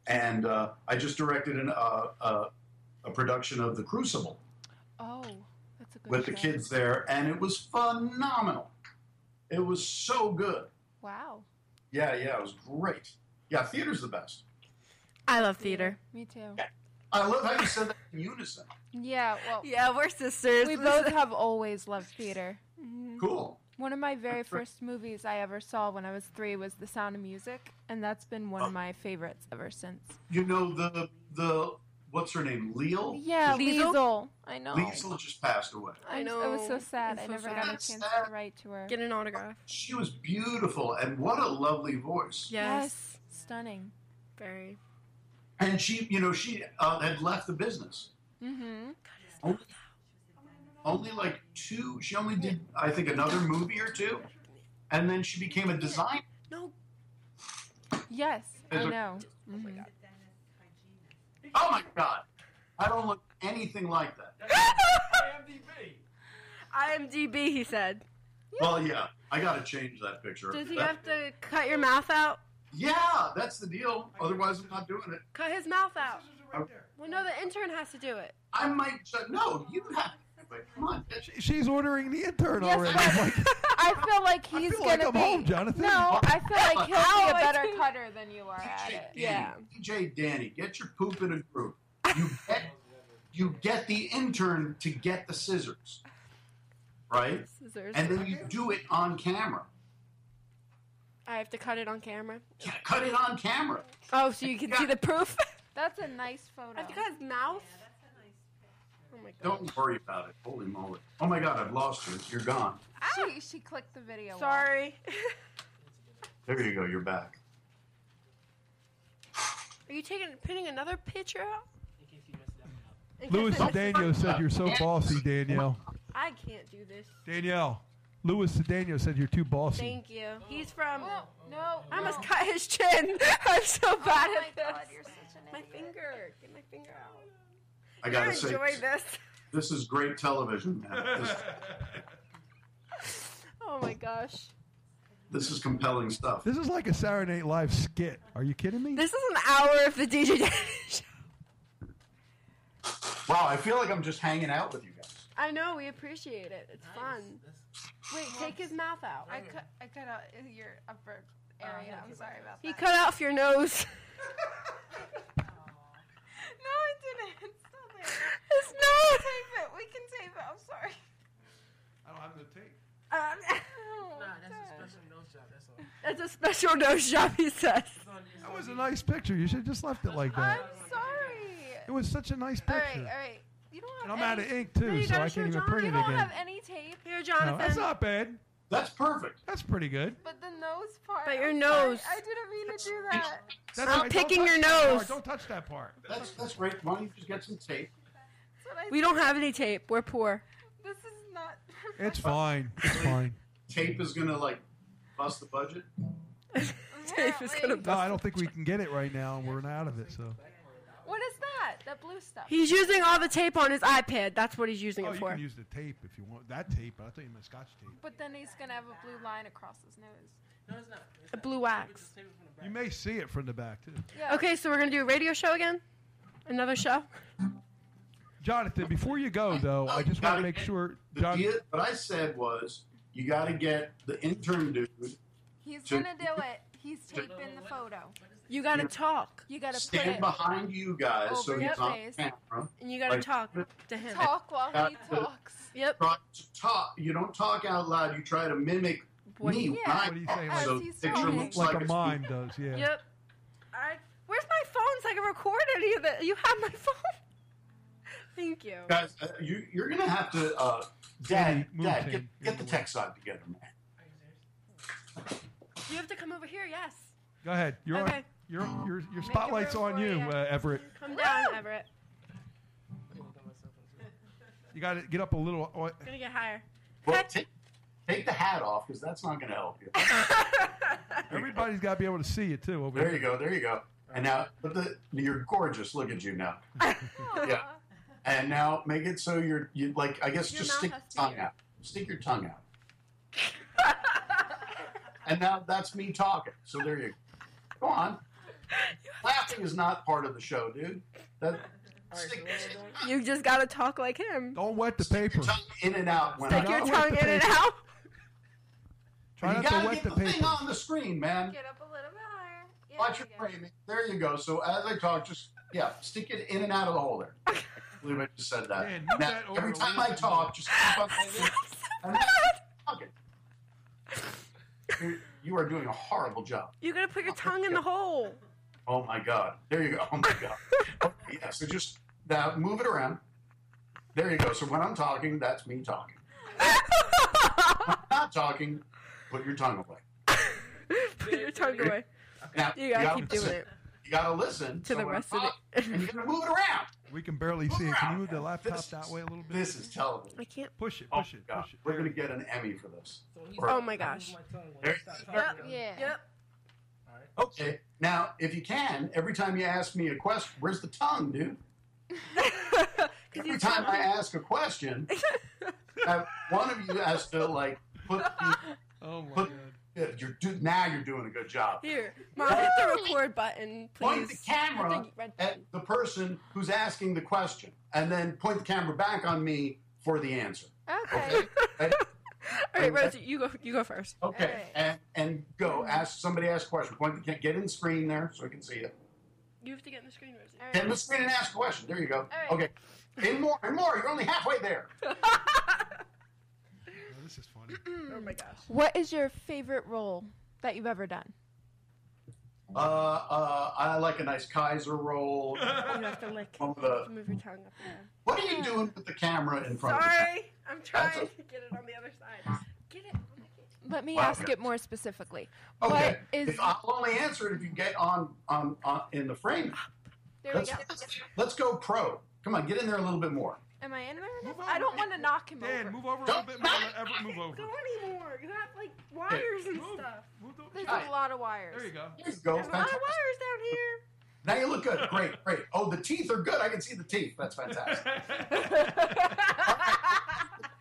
S4: and I just directed a production of The Crucible.
S3: Oh, that's a good
S4: With
S3: show.
S4: the kids there, and it was phenomenal. It was so good.
S3: Wow.
S4: Yeah, it was great. Yeah, theater's the best.
S2: I love theater.
S3: Me too.
S4: Yeah. I love how you said that in unison.
S3: Yeah, well,
S2: Yeah, we're sisters.
S3: we both have always loved theater.
S4: Cool.
S3: One of my very first movies I ever saw when I was 3 was The Sound of Music, and that's been one of my favorites ever since.
S4: You know the what's her name? Leal?
S3: Yeah,
S2: Liesl?
S3: Liesl. I know.
S4: Liesl just passed away.
S2: I
S3: I was so
S2: know.
S3: sad.
S2: It's
S3: I
S2: so
S3: never
S2: sad.
S3: got a
S4: That's
S3: chance
S4: sad.
S3: to write to her.
S2: Get an autograph.
S4: She was beautiful, and what a lovely voice.
S2: Yes.
S3: Stunning.
S2: Very.
S4: And she had left the business.
S3: Mm-hmm.
S4: Only like 2. She only did, I think, another movie or 2, and then she became a designer.
S2: No.
S3: Yes, I know.
S4: Oh my God, I don't look anything like that.
S2: IMDb, he said.
S4: Well, yeah, I got to change that picture.
S2: Does he
S4: That-
S2: have to cut your mouth out?
S4: Yeah, that's the deal. Otherwise, I'm not doing it.
S2: Cut his mouth out. Well, no, the intern has to do it.
S4: I might. No, you have to. Come on.
S1: She's ordering the intern
S3: Yes,
S1: already.
S3: but-
S1: I'm like,
S3: I feel like he's
S1: feel
S3: gonna
S1: like I'm
S3: be.
S1: home, Jonathan.
S3: No, I feel like he'll be a
S2: I
S3: better
S2: do.
S3: cutter than you are at
S4: DJ
S3: it.
S4: Danny,
S2: Yeah.
S4: DJ Danny, get your poop in a group. You get the intern to get the scissors, right?
S2: Scissors.
S4: And then you do it on camera.
S2: I have to cut it on camera.
S4: Yeah, cut it on camera.
S2: Oh, so you can see the proof?
S3: That's a nice photo.
S2: I have to cut his mouth. Oh my god.
S4: Don't worry about it. Holy moly! Oh my God, I've lost you. You're gone.
S3: She clicked the video.
S2: Sorry.
S4: There you go. You're back.
S2: Are you pinning another picture out? In case
S1: Louis
S2: I missed
S1: Daniel
S2: one?
S1: said you're so bossy, Danielle.
S2: I can't do this.
S1: Danielle, Louis Daniel said you're too bossy.
S2: Thank you. He's from.
S3: No.
S2: I almost cut his chin. I'm so bad
S3: Oh my
S2: at this.
S3: God, you're such an
S2: My
S3: idiot.
S2: finger. Get my finger out.
S4: I gotta
S2: I
S4: say,
S2: enjoy this.
S4: this is great television, man.
S2: Oh my gosh.
S4: This is compelling stuff.
S1: This is like a Saturday Night Live skit. Are you kidding me?
S2: This is an hour of the DJ Dani Show.
S4: Wow, I feel like I'm just hanging out with you guys.
S2: I know, we appreciate it. It's fun. Wait, take his mouth out.
S3: I cut out your upper area. I'm sorry about that.
S2: He cut off your nose.
S3: No, I didn't. It's still there.
S2: His nose.
S3: Tape it. We can tape it. I'm sorry.
S1: I don't have the tape.
S3: Oh,
S2: That's a special nose job, he says.
S1: That was a nice picture. You should have just left it like
S3: I'm
S1: that.
S3: sorry.
S1: It was such a nice
S3: All
S1: picture.
S3: right. You don't have
S1: And I'm out
S3: any,
S1: of ink too,
S2: you
S1: so
S2: gotta
S1: I
S2: show
S1: can't even
S2: John.
S1: print
S3: You
S1: it
S3: don't
S1: again.
S3: have any tape,
S2: Here,
S1: No,
S2: Jonathan.
S1: that's not bad.
S4: That's perfect.
S1: That's pretty good.
S3: but the nose part.
S2: But your
S3: I'm
S2: nose.
S3: sorry. I didn't mean to do that.
S1: That's
S2: I'm
S1: right.
S2: picking
S1: Don't
S2: your
S1: touch that
S2: nose.
S1: part. Don't touch that part.
S4: That's great. Why don't you just get some tape?
S3: That's what I
S2: We don't have any tape. We're poor.
S3: This is not.
S1: It's fine. It's fine.
S4: Tape is gonna like bust the budget.
S2: Tape is gonna
S1: No, I don't think we can get it right now. We're out of it. So.
S3: What is that? That blue stuff.
S2: He's using all the tape on his iPad. That's what he's using
S1: Oh,
S2: it
S1: you
S2: for.
S1: can use the tape if you want that tape. But I thought you meant Scotch tape.
S3: But then he's gonna have a blue line across his nose.
S5: No, it's not.
S2: A blue wax.
S1: You may see it from the back too.
S3: Yeah.
S2: Okay, so we're gonna do a radio show again. Another show.
S1: Jonathan, before you go though, I just want to make sure.
S4: The deal, what I said was you got to get the intern dude.
S3: He's
S4: To-
S3: gonna do it. He's taping the photo.
S2: You gotta talk,
S3: You gotta put
S4: Stand
S3: it.
S4: behind you guys so
S3: Over
S4: he's
S3: your
S4: on
S3: face.
S4: camera.
S2: and you gotta
S4: Like-
S2: talk to him.
S3: Talk while he talks.
S2: Yep.
S4: Try to talk. You don't talk out loud. You try to mimic
S2: What-
S4: me.
S3: Yeah.
S4: when I
S1: What do you
S4: talk.
S1: say?
S3: As
S4: So
S3: he's
S4: picture
S3: talking.
S4: looks
S1: Like
S4: like
S1: a
S4: it's
S1: mime does, yeah.
S2: Yep. Alright. Where's my phone so I can record any of it? You have my phone. Thank you.
S4: Guys, you're gonna have to. Dad,
S1: Move
S4: Dad,
S1: him.
S4: get the tech side together, man.
S2: You have to come over here. Yes.
S1: Go ahead. You're
S2: Okay.
S1: on. Your spotlight's
S2: room
S1: on
S2: for
S1: you,
S2: you.
S1: Everett.
S2: Come down, Everett.
S1: You got to get up a little.
S2: Gonna get higher.
S4: Well,
S2: Cut.
S4: take the hat off because that's not gonna help you.
S1: Everybody's got to be able to see it too. Over
S4: There
S1: here.
S4: you go. There you go. And now, you're gorgeous. Look at you now. Yeah. And now make it so you like. I guess
S2: Your
S4: just
S2: mouth
S4: stick
S2: has
S4: your
S2: to
S4: tongue
S2: be-
S4: out. Stick your tongue out. And now that's me talking. So there you go. Go on. Laughing is not part of the show, dude.
S2: You just gotta talk like him.
S1: Don't wet the paper.
S4: Tongue in and out. When
S2: Stick your tongue in and out.
S1: Try
S4: you
S1: not to
S4: gotta
S1: wet
S4: get
S1: the
S4: the thing
S1: paper.
S4: on the screen, man.
S2: Get up a little bit higher. Yeah,
S4: Watch your framing. There you go. So as I talk, just stick it in and out of the hole there. I can't believe I just said that.
S1: Man, move
S4: Now,
S1: that over
S4: every
S1: a
S4: time
S1: little
S4: I
S1: bit
S4: talk,
S1: more.
S4: just keep on saying and talking. You are doing a horrible job.
S2: You gotta put your tongue in the hole.
S4: Oh my God. There you go. Oh my God. Okay, yeah, so just now move it around. There you go. So when I'm talking, that's me talking. When I'm not talking, put your tongue away.
S2: Put your tongue away.
S4: Now,
S2: You gotta keep
S4: listen.
S2: doing it.
S4: You gotta listen
S2: To the
S4: when
S2: rest
S4: I
S2: of it.
S4: talk, and you're gonna move it around.
S1: We can barely see it. Can you move the laptop that way a little bit?
S4: This is television.
S2: I can't.
S1: Push it,
S4: Oh
S1: push
S4: my
S1: it,
S4: God.
S1: push it.
S4: We're gonna get an Emmy for this.
S2: Oh my gosh.
S4: There-
S3: Yeah.
S2: Yep.
S4: Okay. Now, if you can, every time you ask me a question, where's the tongue, dude? Every time I ask a question, one of you has to like put the.
S1: Oh my
S4: Put,
S1: God.
S4: now you're doing a good job.
S2: Here, Mom, hit the record button, please.
S4: Point the camera
S2: Hit the red
S4: at
S2: button.
S4: the person who's asking the question, and then point the camera back on me for the answer.
S3: Okay.
S4: Ready?
S2: All right, Rosie, you go first.
S4: Okay,
S3: Alright.
S4: and go. Ask a question. Point the get in the screen there so I can see it.
S2: You have to get in the screen, Rosie.
S3: All
S4: Get in
S3: right.
S4: the screen and ask a question. There you go.
S3: Alright.
S4: Okay. In more and more. You're only halfway there.
S1: Oh, this is funny.
S2: Oh my gosh.
S3: What is your favorite role that you've ever done?
S4: I like a nice Kaiser roll.
S2: You have to lick.
S4: Oh,
S2: You have to move your tongue up and down.
S4: What are you doing with the camera in front of you?
S2: Sorry, I'm trying
S4: That's
S2: to get it on the other side. Get it.
S3: Let me
S4: Wow.
S3: ask it more specifically.
S4: Okay.
S3: What is?
S4: If I'll only answer it if you get on in the frame.
S3: There we
S4: Let's,
S3: go.
S4: let's go pro. Come on, get in there a little bit more.
S3: Am I in there?
S1: Move
S3: I don't
S1: over.
S3: want to knock him
S1: Dan,
S3: over.
S1: move over a little bit more. Let Everett move over.
S2: Go anymore. You have like wires and
S1: Move.
S2: stuff.
S1: Move the-
S3: There's
S4: Alright.
S3: a lot of wires.
S1: There you go.
S4: There you go.
S2: There's a lot of
S4: Fantastic.
S2: wires down here.
S4: Now you look good. Great, great. Oh, the teeth are good. I can see the teeth. That's fantastic.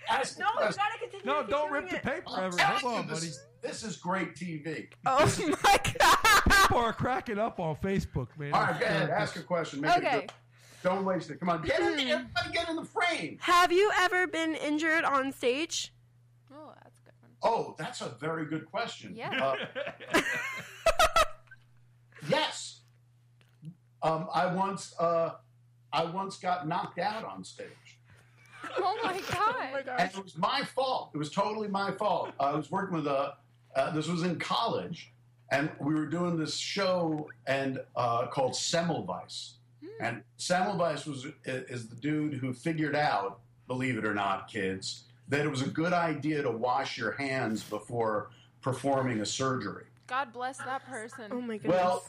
S4: Ask the
S2: No, you
S4: question.
S2: gotta continue.
S1: No,
S2: to keep
S1: don't
S2: doing
S1: rip the
S2: it.
S1: paper,
S4: I'm
S1: Everett.
S4: telling
S1: Hold on,
S4: you,
S1: buddy.
S4: this is great TV.
S2: Oh my god.
S1: People are cracking up on Facebook, man.
S4: All right, go ahead. Ask a question. Make it
S3: Okay.
S4: good. Don't waste it. Come on, get in there. Everybody get in the frame.
S2: Have you ever been injured on stage?
S3: Oh, that's a good one.
S4: Oh, that's a very good question.
S3: Yeah.
S4: Yes. I once got knocked out on stage.
S3: Oh my god.
S2: Oh my
S4: And
S2: gosh.
S4: it was my fault. It was totally my fault. I was working with this was in college, and we were doing this show called Semmelweis. And Semmelweis is the dude who figured out, believe it or not, kids, that it was a good idea to wash your hands before performing a surgery.
S3: God bless that person.
S2: Oh my goodness.
S4: Well,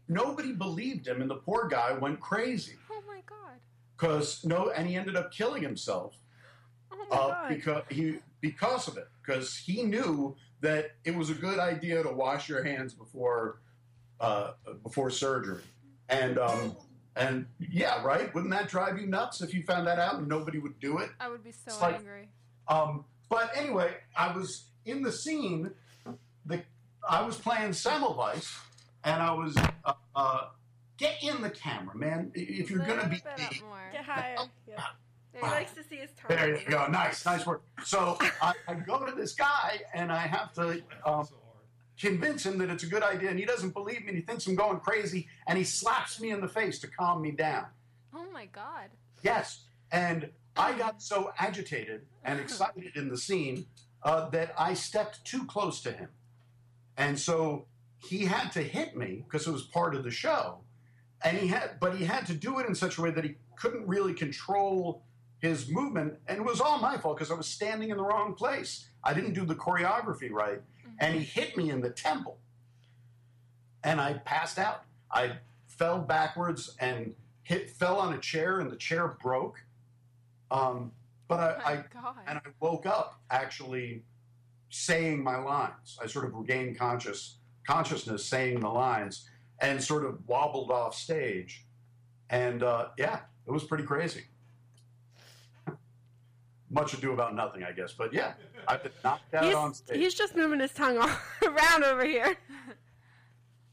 S4: nobody believed him, and the poor guy went crazy.
S3: Oh my god.
S4: And he ended up killing himself.
S2: Oh my god.
S4: Because of it, because he knew that it was a good idea to wash your hands before surgery, and yeah, right. Wouldn't that drive you nuts if you found that out and nobody would do it?
S3: I would be so
S4: It's like-
S3: angry.
S4: But anyway, I was in the scene. I was playing Semmelweis, and I was get in the camera, man. If you're gonna be
S3: Little bit up more.
S2: Get higher. Yeah. He
S3: There you
S2: likes to see his tongue.
S4: there, you go. Nice work. So I go to this guy, and I have to convince him that it's a good idea, and he doesn't believe me, and he thinks I'm going crazy, and he slaps me in the face to calm me down.
S3: Oh my god.
S4: Yes, and I got so agitated and excited in the scene that I stepped too close to him, and so he had to hit me because it was part of the show, and he had to do it in such a way that he couldn't really control his movement, and it was all my fault because I was standing in the wrong place. I didn't do the choreography right. And he hit me in the temple. And I passed out. I fell backwards and fell on a chair, and the chair broke. But I woke up actually saying my lines. I sort of regained consciousness saying the lines and sort of wobbled off stage. And yeah, it was pretty crazy. Much ado about nothing, I guess. But yeah, I've been knocked out on stage.
S2: He's just moving his tongue all around over here.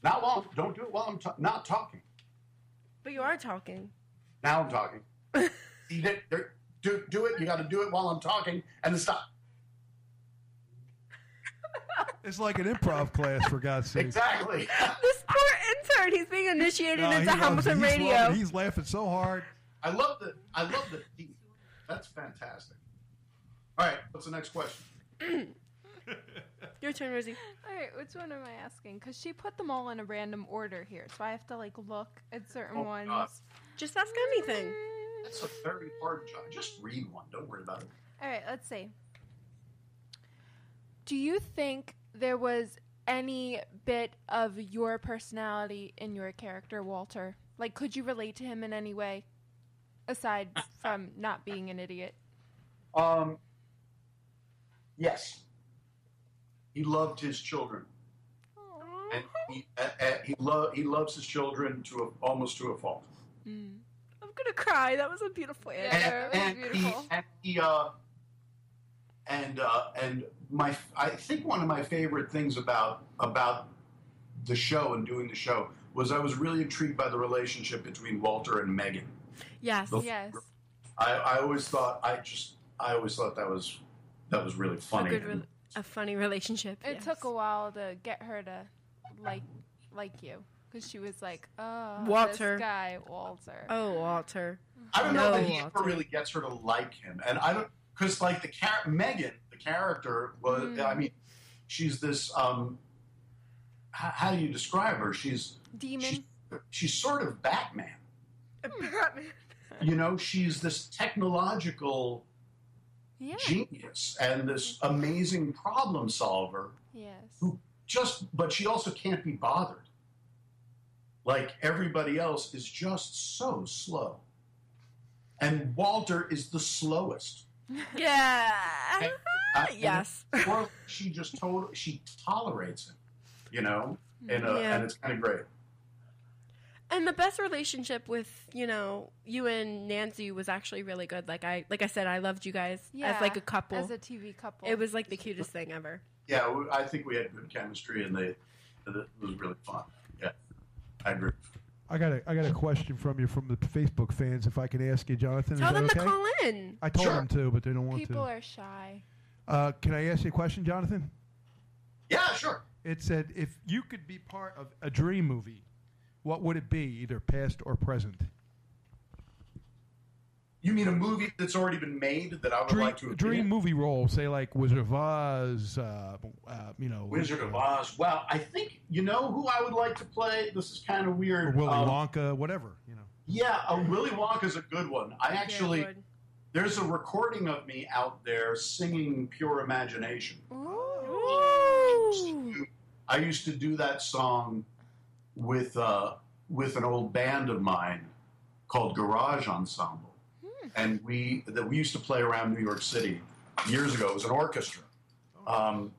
S4: Don't do it while I'm not talking.
S2: But you are talking.
S4: Now I'm talking. Do it. You got to do it while I'm talking, and then stop.
S1: It's like an improv class, for God's sake.
S4: Exactly.
S2: This poor intern, he's being initiated into Hamilton Radio.
S1: He's laughing so hard.
S4: I love the teeth. That's fantastic. All right, what's the next question?
S2: Your turn, Rosie.
S3: All right, which one am I asking? Because she put them all in a random order here, so I have to like look at certain ones.
S4: God.
S2: Just ask anything.
S4: That's a very hard job. Just read one. Don't worry about it.
S3: All right, let's see. Do you think there was any bit of your personality in your character, Walter? Like, could you relate to him in any way, aside from not being an idiot?
S4: Yes. He loved his children, and he loves his children almost to a fault.
S3: Mm.
S2: I'm gonna cry. That was a beautiful answer.
S4: I think one of my favorite things about the show and doing the show was I was really intrigued by the relationship between Walter and Megan.
S2: Yes.
S3: Yes.
S4: I always thought that was really funny.
S2: A funny relationship.
S3: It took a while to get her to like you, because she was like, "Oh,
S2: Walter.
S3: This guy, Walter."
S2: Oh, Walter.
S4: I don't know that he
S2: Walter.
S4: ever really gets her to like him, and I don't, because like Megan, the character was. I mean, she's this. How do you describe her? She's
S3: demon.
S4: She's sort of Batman.
S2: Batman.
S4: You know, she's this technological genius and this amazing problem solver.
S3: Yes.
S4: But she also can't be bothered. Like everybody else is just so slow. And Walter is the slowest.
S2: Yeah.
S4: And
S2: yes.
S4: Or she tolerates him, you know, and it's kind of great.
S2: And the best relationship with, you and Nancy was actually really good. Like I said, I loved you guys as like a couple.
S3: As a TV couple.
S2: It was like the cutest thing ever.
S4: Yeah, I think we had good chemistry, and it was really fun. Yeah, I agree.
S1: I got a question from you from the Facebook fans. If I can ask you, Jonathan,
S2: tell them
S1: okay?
S2: to call in.
S1: I told them to, but they don't want
S3: People
S1: to.
S3: are shy.
S1: Can I ask you a question, Jonathan?
S4: Yeah, sure.
S1: It said, if you could be part of a dream movie, what would it be, either past or present?
S4: You mean a movie that's already been made that I would like to appear?
S1: Dream movie role, say like Wizard of Oz,
S4: Wizard of Oz. Well, I think, who I would like to play? This is kind of weird.
S1: Or Willy Wonka, whatever,
S4: Yeah, Willy Wonka's a good one. There's a recording of me out there singing Pure Imagination.
S2: Ooh.
S4: I used to do that song with an old band of mine called Garage Ensemble. And we used to play around New York City years ago. It was an orchestra. And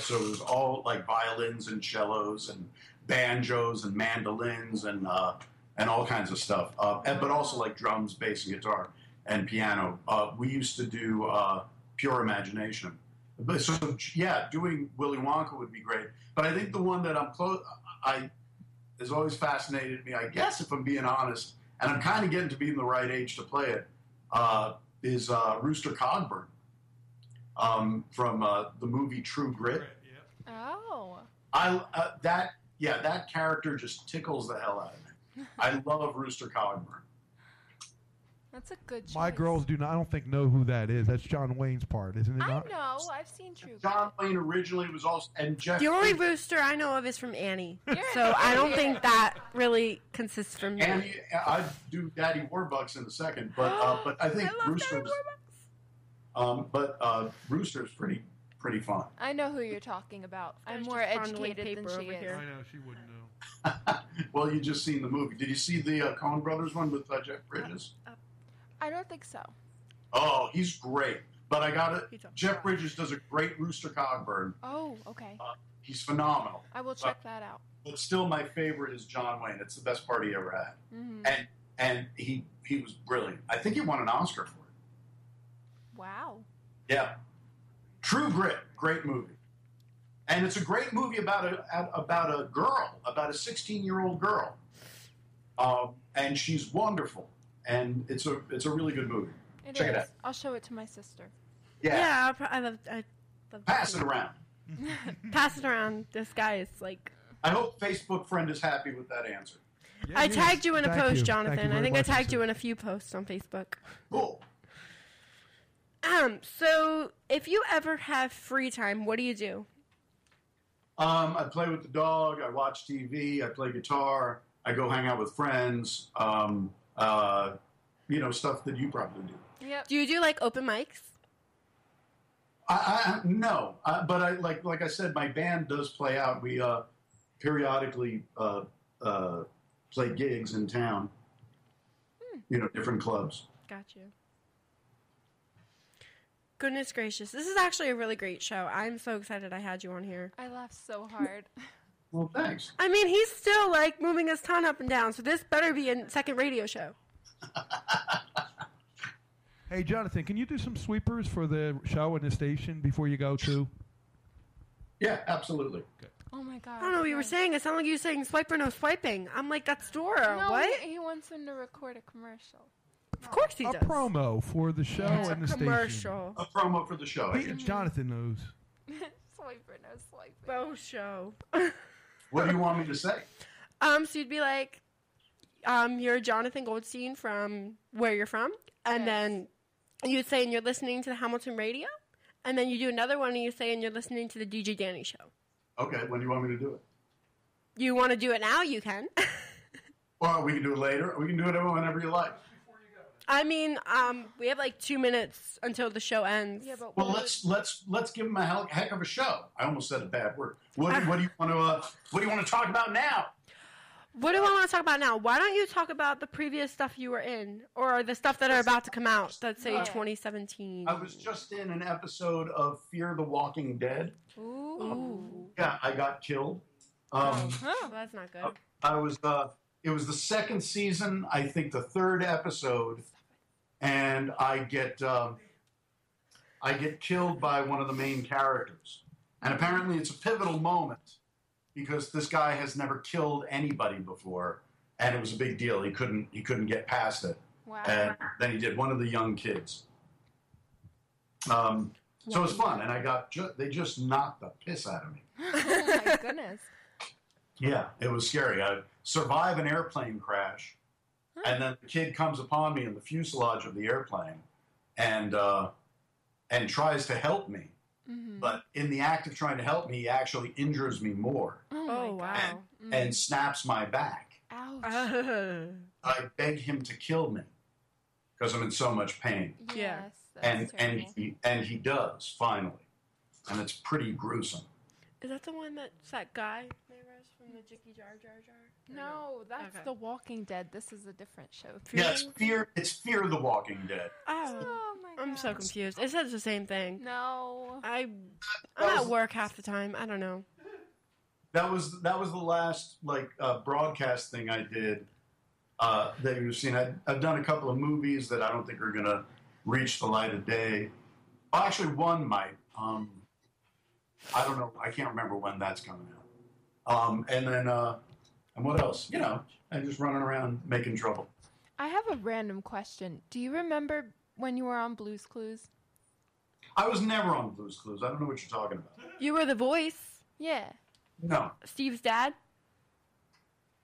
S4: so it was all like violins and cellos and banjos and mandolins and all kinds of stuff. But also like drums, bass, and guitar and piano. We used to do Pure Imagination. But so yeah, doing Willy Wonka would be great. But I think the one that has always fascinated me, I guess, if I'm being honest, and I'm kind of getting to be in the right age to play it, is Rooster Cogburn from the movie True Grit.
S3: Oh.
S4: That character just tickles the hell out of me. I love Rooster Cogburn.
S3: That's a good choice.
S1: My girls I don't think know who that is. That's John Wayne's part, isn't it?
S3: I know. I've seen True Grit.
S4: John Wayne originally was also, and Jeff.
S2: The only Rooster I know of is from Annie. So I don't think that really consists from me.
S4: Annie, I'd do Daddy Warbucks in a second, but I think Rooster's. Rooster's pretty fun.
S3: I know who you're talking about. I'm more educated than she is.
S1: I know, she wouldn't know.
S4: Well, you just seen the movie. Did you see the Coen Brothers one with Jeff Bridges?
S3: I don't think so.
S4: Oh, he's great. But I got it. Jeff Bridges does a great Rooster Cogburn.
S3: Oh, okay.
S4: He's phenomenal.
S3: I will check that out.
S4: But still, my favorite is John Wayne. It's the best part he ever had.
S3: Mm-hmm.
S4: And he was brilliant. I think he won an Oscar for it.
S3: Wow.
S4: Yeah. True Grit, great movie. And it's a great movie about a girl, about a 16-year-old girl. And she's wonderful. and it's a really good movie. Check it out.
S3: I'll show it to my sister.
S2: Yeah, I love
S4: Pass it around.
S2: Pass it around. This guy is like...
S4: I hope Facebook friend is happy with that answer.
S1: Yeah,
S2: I tagged you in a
S1: Thank
S2: post,
S1: you.
S2: Jonathan.
S1: Thank you
S2: I
S1: very
S2: think I
S1: much,
S2: tagged
S1: sister.
S2: you in a few posts on Facebook.
S4: Cool.
S2: So if you ever have free time, what do you do?
S4: I play with the dog. I watch TV. I play guitar. I go hang out with friends. Stuff that you probably do.
S3: Yep.
S2: Do you do like open mics?
S4: No, but I like I said, my band does play out. We periodically play gigs in town. Different clubs.
S2: Got you. Goodness gracious. This is actually a really great show. I'm so excited I had you on here.
S3: I laughed so hard.
S4: Well, thanks.
S2: I mean, he's still like moving his tongue up and down, so this better be a second radio show.
S1: Hey, Jonathan, can you do some sweepers for the show and the station before you go to?
S4: Yeah, absolutely.
S3: Oh my god.
S2: I don't know what you were saying. It sounded like you were saying swipe or no swiping. I'm like, that's Dora.
S3: No,
S2: what?
S3: he wants him to record a commercial.
S2: Of course he
S1: A
S2: does.
S1: promo for the show and the station.
S2: Commercial.
S4: A promo for the show.
S1: Jonathan knows.
S3: Swipe or no swiping.
S2: Bo show.
S4: What do you want me to say?
S2: So you'd be like, you're Jonathan Goldstein from where you're from, and
S3: Yes.
S2: then you'd say, and you're listening to the Hamilton Radio, and then you do another one, and you say, and you're listening to the DJ Dani Show.
S4: Okay, when do you want me to do it?
S2: You want to do it now? You can.
S4: Or we can do it later. Or we can do it whenever you like.
S2: I mean, we have like 2 minutes until the show ends.
S3: Yeah, but
S4: Well, let's give him a heck of a show. I almost said a bad word. What do you want to talk about now?
S2: What do I want to talk about now? Why don't you talk about the previous stuff you were in, or the stuff that are about to come out? Let's say 2017.
S4: I was just in an episode of Fear the Walking Dead.
S3: Ooh.
S4: Yeah, I got killed.
S2: Well, that's not good.
S4: I was. It was the second season, I think the third episode, and I get killed by one of the main characters, and apparently it's a pivotal moment because this guy has never killed anybody before, and it was a big deal. He couldn't get past it,
S3: Wow.
S4: and then he did one of the young kids. So it was fun, and I got they just knocked the piss out of me.
S3: Oh my goodness.
S4: Yeah, it was scary. I survive an airplane crash, and then the kid comes upon me in the fuselage of the airplane, and tries to help me.
S3: Mm-hmm.
S4: But in the act of trying to help me, he actually injures me more
S2: Oh, wow.
S4: and snaps my back.
S3: Ouch.
S4: I beg him to kill me because I'm in so much pain,
S2: Yeah.
S3: Yes, that's terrible.
S4: and he does finally, and it's pretty gruesome.
S2: Is that the one that's that guy they arrest from the Jicky Jar Jar Jar?
S3: No, that's
S2: Okay.
S3: The Walking Dead. This is a different show.
S4: Yeah, it's Fear the Walking Dead.
S2: Oh,
S3: Oh my god.
S2: I'm so confused. It says the same thing.
S3: No.
S2: I'm at work half the time. I don't know.
S4: That was the last broadcast thing I did that you've seen. I've done a couple of movies that I don't think are going to reach the light of day. Well, actually, one might. I don't know. I can't remember when that's coming out. And then, and what else? I'm just running around making trouble.
S3: I have a random question. Do you remember when you were on Blue's Clues?
S4: I was never on Blue's Clues. I don't know what you're talking about.
S2: You were the voice,
S3: Yeah.
S4: No.
S2: Steve's dad.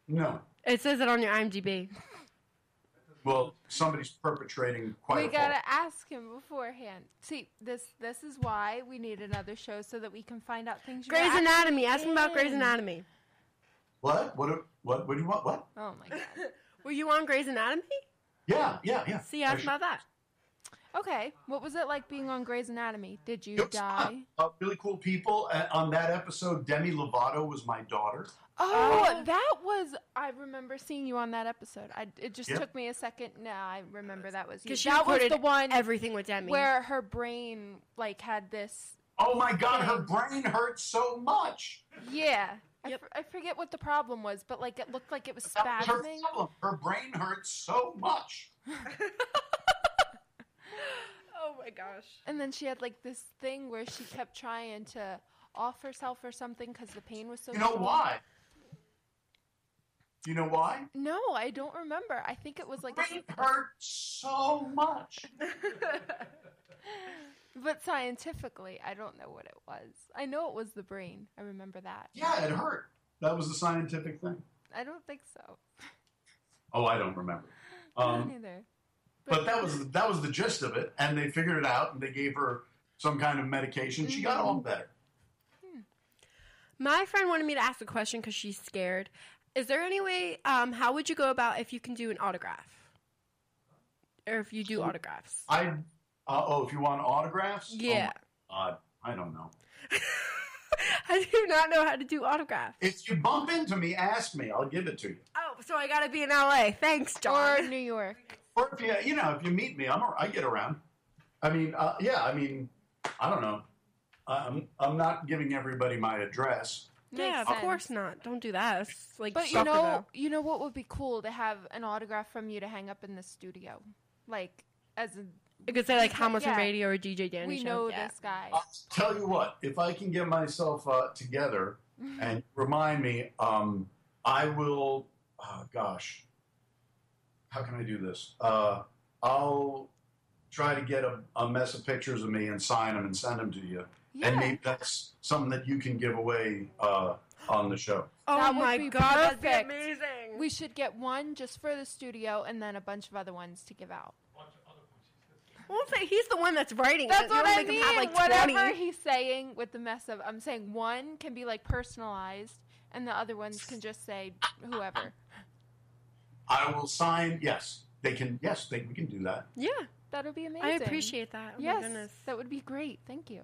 S4: No.
S2: It says it on your IMDb.
S4: Well, somebody's perpetrating quite
S3: We
S4: a fault.
S3: gotta ask him beforehand. See, this is why we need another show so that we can find out things. you're
S2: Grey's
S3: actually
S2: Anatomy. Ask him about
S3: in.
S2: Grey's Anatomy.
S4: What? What do you want? What?
S3: Oh my god.
S2: Were you on Grey's Anatomy?
S4: Yeah.
S2: See, ask about that.
S3: Okay, what was it like being on Grey's Anatomy? Did you
S4: It was
S3: die?
S4: fun. Really cool people. On that episode, Demi Lovato was my daughter.
S3: Oh, that was. I remember seeing you on that episode. It just
S4: Yep.
S3: took me a second. No, I remember that was you.
S2: Because she
S3: That was
S2: recorded
S3: the one
S2: everything with Demi.
S3: where her brain had this.
S4: Oh my God, her
S3: Thing.
S4: brain hurts so much.
S3: Yeah.
S2: Yep.
S3: I forget what the problem was, but it looked like it was
S4: That was her
S3: spasming.
S4: problem. Her brain hurts so much.
S2: Oh my gosh.
S3: And then she had this thing where she kept trying to off herself or something because the pain was so
S4: You know
S3: strong.
S4: why? Do you know why?
S3: No, I don't remember. I think it was like
S4: It hurt so much.
S3: But scientifically, I don't know what it was. I know it was the brain. I remember that.
S4: Yeah, it hurt. That was the scientific thing.
S3: I don't think so.
S4: Oh, I don't remember.
S3: Neither.
S4: But that was the gist of it, and they figured it out, and they gave her some kind of medication. She got all better.
S2: My friend wanted me to ask a question because she's scared. Is there any way, how would you go about if you can do an autograph? Or if you do autographs?
S4: If you want autographs?
S2: Yeah.
S4: Oh, I don't know.
S2: I do not know how to do autographs.
S4: If you bump into me, ask me. I'll give it to you.
S2: Oh, so I got to be in LA. Thanks, John.
S3: Or New York.
S4: Or if you meet me, I get around. I mean, I don't know. I'm not giving everybody my address.
S2: Yeah, of course not. Don't do that. It's like,
S3: but you know what would be cool to have an autograph from you to hang up in the studio, like as a.
S2: You could say like Hamilton Radio or DJ Dani Show.
S3: We know this guy.
S4: I'll tell you what. If I can get myself together and remind me, I will. Oh, gosh, how can I do this? I'll try to get a mess of pictures of me and sign them and send them to you. Yeah. And maybe that's something that you can give away on the show.
S2: Oh my God, that'd be amazing.
S3: We should get one just for the studio and then a bunch of other ones to give out.
S2: Well, he's the one that's writing it.
S3: That's what I mean.
S2: Have, like,
S3: whatever he's saying with the mess of, I'm saying one can be like personalized and the other ones can just say whoever.
S4: I will sign. Yes, they can. Yes, we can do that.
S2: Yeah.
S3: That would be amazing.
S2: I appreciate that. Oh,
S3: yes,
S2: my goodness.
S3: That would be great. Thank you.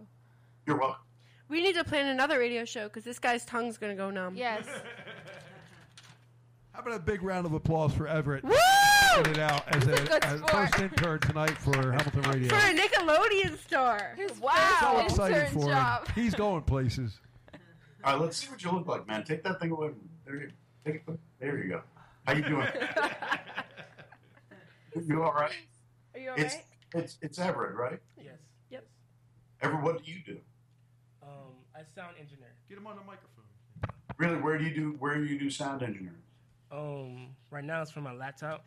S4: You're welcome.
S2: We need to plan another radio show because this guy's tongue's going to go numb.
S3: Yes.
S1: How about a big round of applause for Everett?
S2: Woo!
S1: Put it out as a first intern tonight for Hamilton Radio.
S2: For a Nickelodeon star.
S3: Wow.
S1: So excited for
S3: job.
S1: him. He's going places.
S4: All right, let's see what you look like, man. Take that thing away. There you go. How you doing? You all right?
S2: Are you all right?
S4: It's Everett, right?
S5: Yes.
S2: Yep.
S4: Everett, what do you do?
S5: I sound engineer.
S1: Get him on the microphone.
S4: Really, where do you do sound engineering?
S5: Right now it's from my laptop.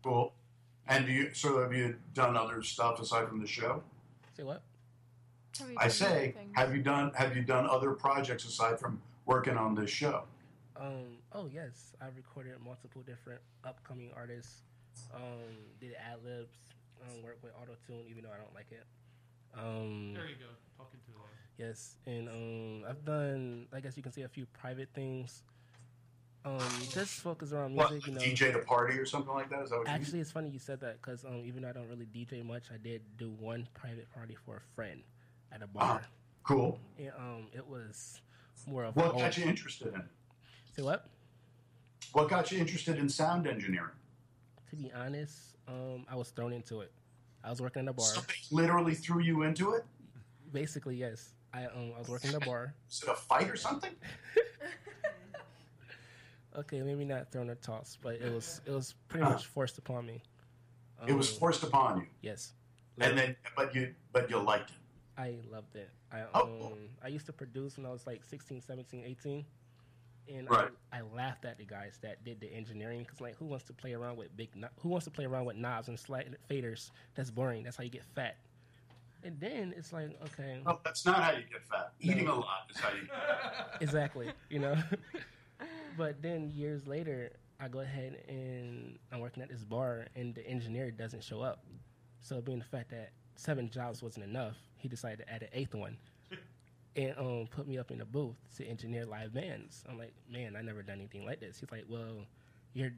S4: Cool. And have you done other stuff aside from the show?
S5: Say what?
S4: Have you done other projects aside from working on this show?
S5: Oh yes, I recorded multiple different upcoming artists. Did ad libs. Work with auto tune, even though I don't like it.
S1: There you go. Talking to the line.
S5: Yes, and I've done, I guess you can say, a few private things. Just focus around music.
S4: What, DJ at a party or something like that? Is that what
S5: Actually, it's funny you said that because even though I don't really DJ much, I did do one private party for a friend at a bar.
S4: Cool.
S5: And it was more of.
S4: What got you interested in it?
S5: Say what?
S4: What got you interested in sound engineering?
S5: To be honest, I was thrown into it. I was working in a bar.
S4: Somebody literally threw you into it?
S5: Basically, yes. I was working in a bar.
S4: Was it a fight or something?
S5: Okay, maybe not thrown or tossed, but it was pretty much forced upon me.
S4: It was forced upon you.
S5: Yes.
S4: And then, but you liked it.
S5: I loved it. I used to produce when I was like 16, 17, 18. And
S4: right.
S5: I laughed at the guys that did the engineering because, like, who wants to play around with knobs and faders? That's boring. That's how you get fat. And then it's like, okay.
S4: No, that's not how you get fat. Eating a lot is how you get fat.
S5: Exactly, But then years later, I go ahead and I'm working at this bar, and the engineer doesn't show up. So being the fact that 7 jobs wasn't enough, he decided to add an 8th one. And put me up in a booth to engineer live bands. I'm like, man, I never done anything like this. He's like, well,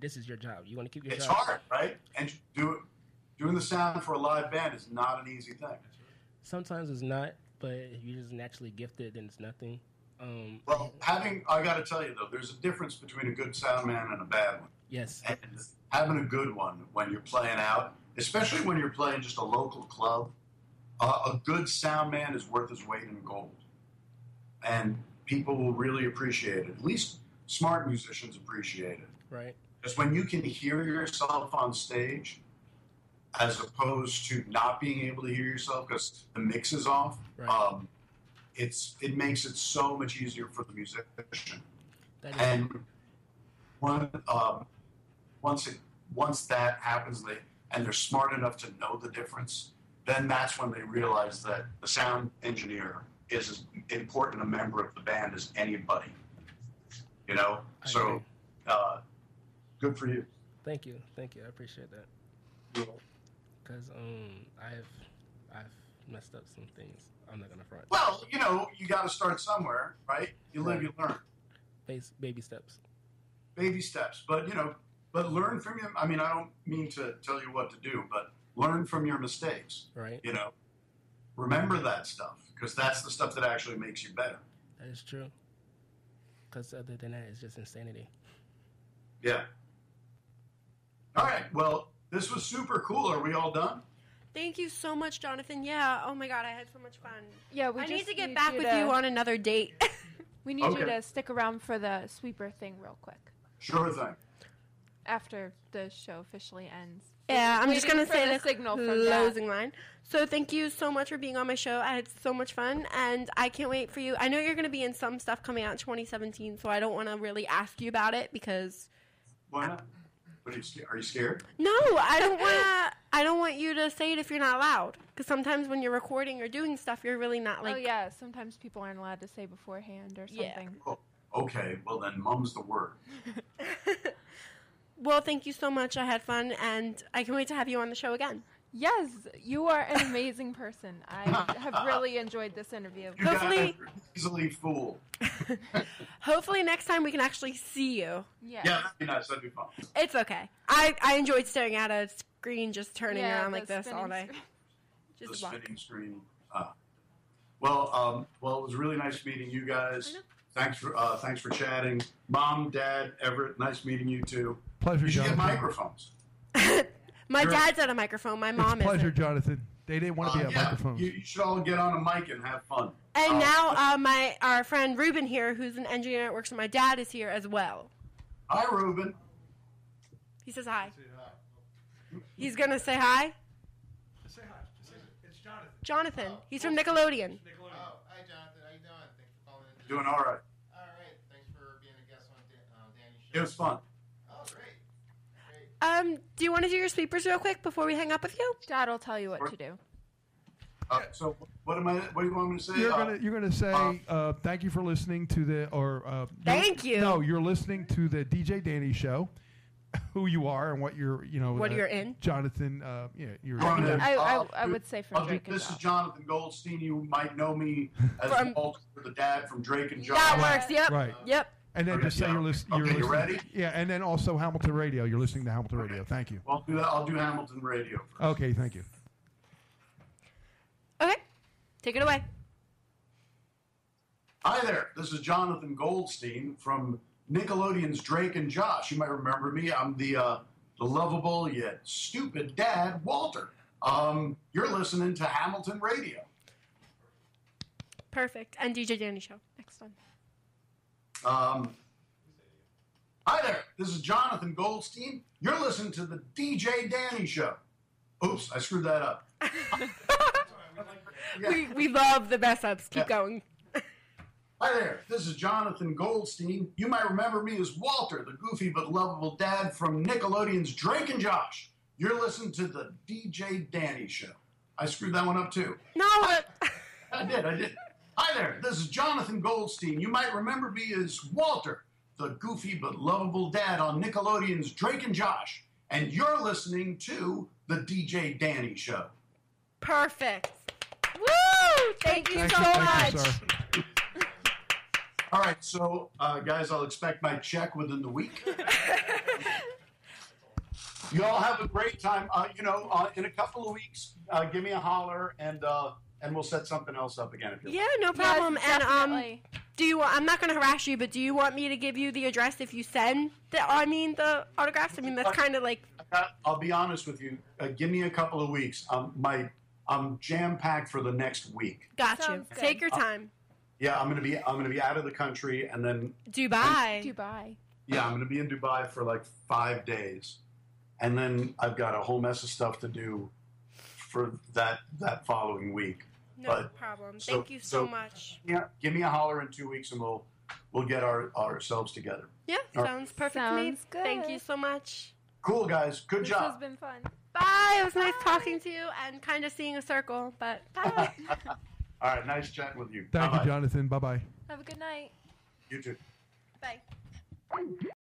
S5: this is your job. You want to keep your job?
S4: It's hard, right? And doing the sound for a live band is not an easy thing.
S5: Sometimes it's not, but if you're just naturally gifted, then it's nothing.
S4: Well, I got to tell you, though, there's a difference between a good sound man and a bad one.
S5: Yes.
S4: And having a good one when you're playing out, especially when you're playing just a local club, a good sound man is worth his weight in gold. And people will really appreciate it. At least smart musicians appreciate it.
S5: Right.
S4: Because when you can hear yourself on stage, as opposed to not being able to hear yourself because the mix is off,
S5: right.
S4: It makes it so much easier for the musician. once that happens, they're smart enough to know the difference, then that's when they realize that the sound engineer is as important a member of the band as anybody. You know? So, good for you.
S5: Thank you. I appreciate that. Because I've messed up some things. I'm not gonna front.
S4: Well, you know, you got to start somewhere, right? You live, you learn.
S5: Baby steps.
S4: Baby steps, but learn from your. I mean, I don't mean to tell you what to do, but learn from your mistakes.
S5: Right.
S4: You know, remember that stuff because that's the stuff that actually makes you better.
S5: That is true. Because other than that, it's just insanity.
S4: Yeah. All right. Well, this was super cool. Are we all done?
S2: Thank you so much, Johnathan. Yeah. Oh my God, I had so much fun.
S3: Yeah,
S2: I need to get back with you on another date.
S3: We need you to stick around for the sweeper thing real quick.
S4: Sure thing.
S3: After the show officially ends.
S2: Yeah, I'm just going to say the
S3: signal from
S2: closing line. So thank you so much for being on my show. I had so much fun, and I can't wait for you. I know you're going to be in some stuff coming out in 2017, so I don't want to really ask you about it because...
S4: Why not? Are you scared?
S2: No, I don't want you to say it if you're not allowed. Because sometimes when you're recording or doing stuff, you're really not like...
S3: Oh, yeah. Sometimes people aren't allowed to say beforehand or something.
S2: Yeah.
S4: Oh, okay. Well, then mum's the word.
S2: Well, thank you so much. I had fun, and I can't wait to have you on the show again.
S3: Yes, you are an amazing person. I have really enjoyed this interview.
S4: You
S2: Hopefully,
S4: guys are easily fooled.
S2: Hopefully next time we can actually see you.
S3: Yes.
S4: Yeah, that'd be nice. That'd be fun.
S2: It's okay. I enjoyed staring at a screen just turning around like this all day.
S4: The spinning screen. Well, it was really nice meeting you guys. Thanks for chatting. Mom, Dad, Everett, nice meeting you too.
S1: Pleasure,
S4: You should get
S1: Johnathan.
S4: microphones.
S2: My dad's at a microphone. My mom isn't.
S1: Pleasure, Johnathan. They didn't want to be at microphones.
S4: You should all get on a mic and have fun.
S2: And now our friend Ruben here, who's an engineer that works with my dad, is here as well.
S4: Hi, Ruben.
S2: He says hi. He's going to say hi?
S1: Just say hi. It's Johnathan.
S2: Jonathan. He's from Nickelodeon.
S6: Oh, hi, Johnathan. How you doing? Thanks for calling in.
S4: Doing all right.
S6: All right. Thanks for being a guest on Dani Show.
S4: It was fun.
S6: Oh, great.
S2: Do you want to do your sweepers real quick before we hang up with you?
S3: Dad will tell you what to do.
S4: So what do you want me to say?
S1: You're gonna say thank you for listening to the
S2: Thank you.
S1: No, you're listening to the DJ Dani Show. Who you are and what you're
S2: what you're in.
S1: Johnathan. You're.
S3: I would say from Drake and
S4: This is
S3: Josh.
S4: Johnathan Goldstein. You might know me as Walter, the dad from Drake and Josh.
S2: That works. Yep.
S1: Right.
S2: Yep.
S1: And then just say you're listening.
S4: Okay, you ready?
S1: Yeah, and then also Hamilton Radio. You're listening to Hamilton Radio. Thank you.
S4: Well, I'll do Hamilton Radio first.
S1: Okay, thank you.
S2: Okay. Take it away.
S4: Hi there. This is Johnathan Goldstein from Nickelodeon's Drake and Josh. You might remember me. I'm the lovable yet stupid dad, Walter. You're listening to Hamilton Radio.
S2: Perfect. And DJ Dani Show. Next one.
S4: Hi there. This is Johnathan Goldstein. You're listening to the DJ Dani Show. Oops, I screwed that up.
S2: We love the best ups. Keep going.
S4: Hi there, this is Johnathan Goldstein. You might remember me as Walter, the goofy but lovable dad from Nickelodeon's Drake and Josh. You're listening to the DJ Dani Show. I screwed that one up too.
S2: No.
S4: I did. Hi there, this is Johnathan Goldstein. You might remember me as Walter, the goofy but lovable dad on Nickelodeon's Drake and Josh. And you're listening to the DJ Dani Show.
S2: Perfect. Woo! Thank you so much.
S1: You, sir.
S4: All right, so guys, I'll expect my check within the week. You all have a great time. In a couple of weeks, give me a holler, and we'll set something else up again. If you
S2: Yeah, no problem.
S3: Yes,
S2: And I'm not going to harass you, but do you want me to give you the address if you send the autographs? I mean, that's kind of like.
S4: I'll be honest with you. Give me a couple of weeks. I'm jam packed for the next week.
S2: Got you.
S3: Sounds good.
S2: Take your time.
S4: Yeah, I'm gonna be out of the country, and then
S2: Dubai.
S4: yeah, I'm gonna be in Dubai for like 5 days, and then I've got a whole mess of stuff to do for that following week.
S2: No problem. Thank you so much.
S4: Yeah, give me a holler in 2 weeks, and we'll get ourselves together.
S2: Yeah,
S4: All right.
S2: sounds perfect to me.
S3: Sounds good.
S2: Thank you so much.
S4: Cool, guys. Good
S3: This
S4: job.
S3: has been fun.
S2: Bye. It was nice talking to you and kind of seeing a circle, but bye.
S4: All right, nice chatting with you.
S1: Thank
S4: Bye-bye.
S1: you, Jonathan. Bye-bye.
S3: Have a good night.
S4: You too.
S2: Bye.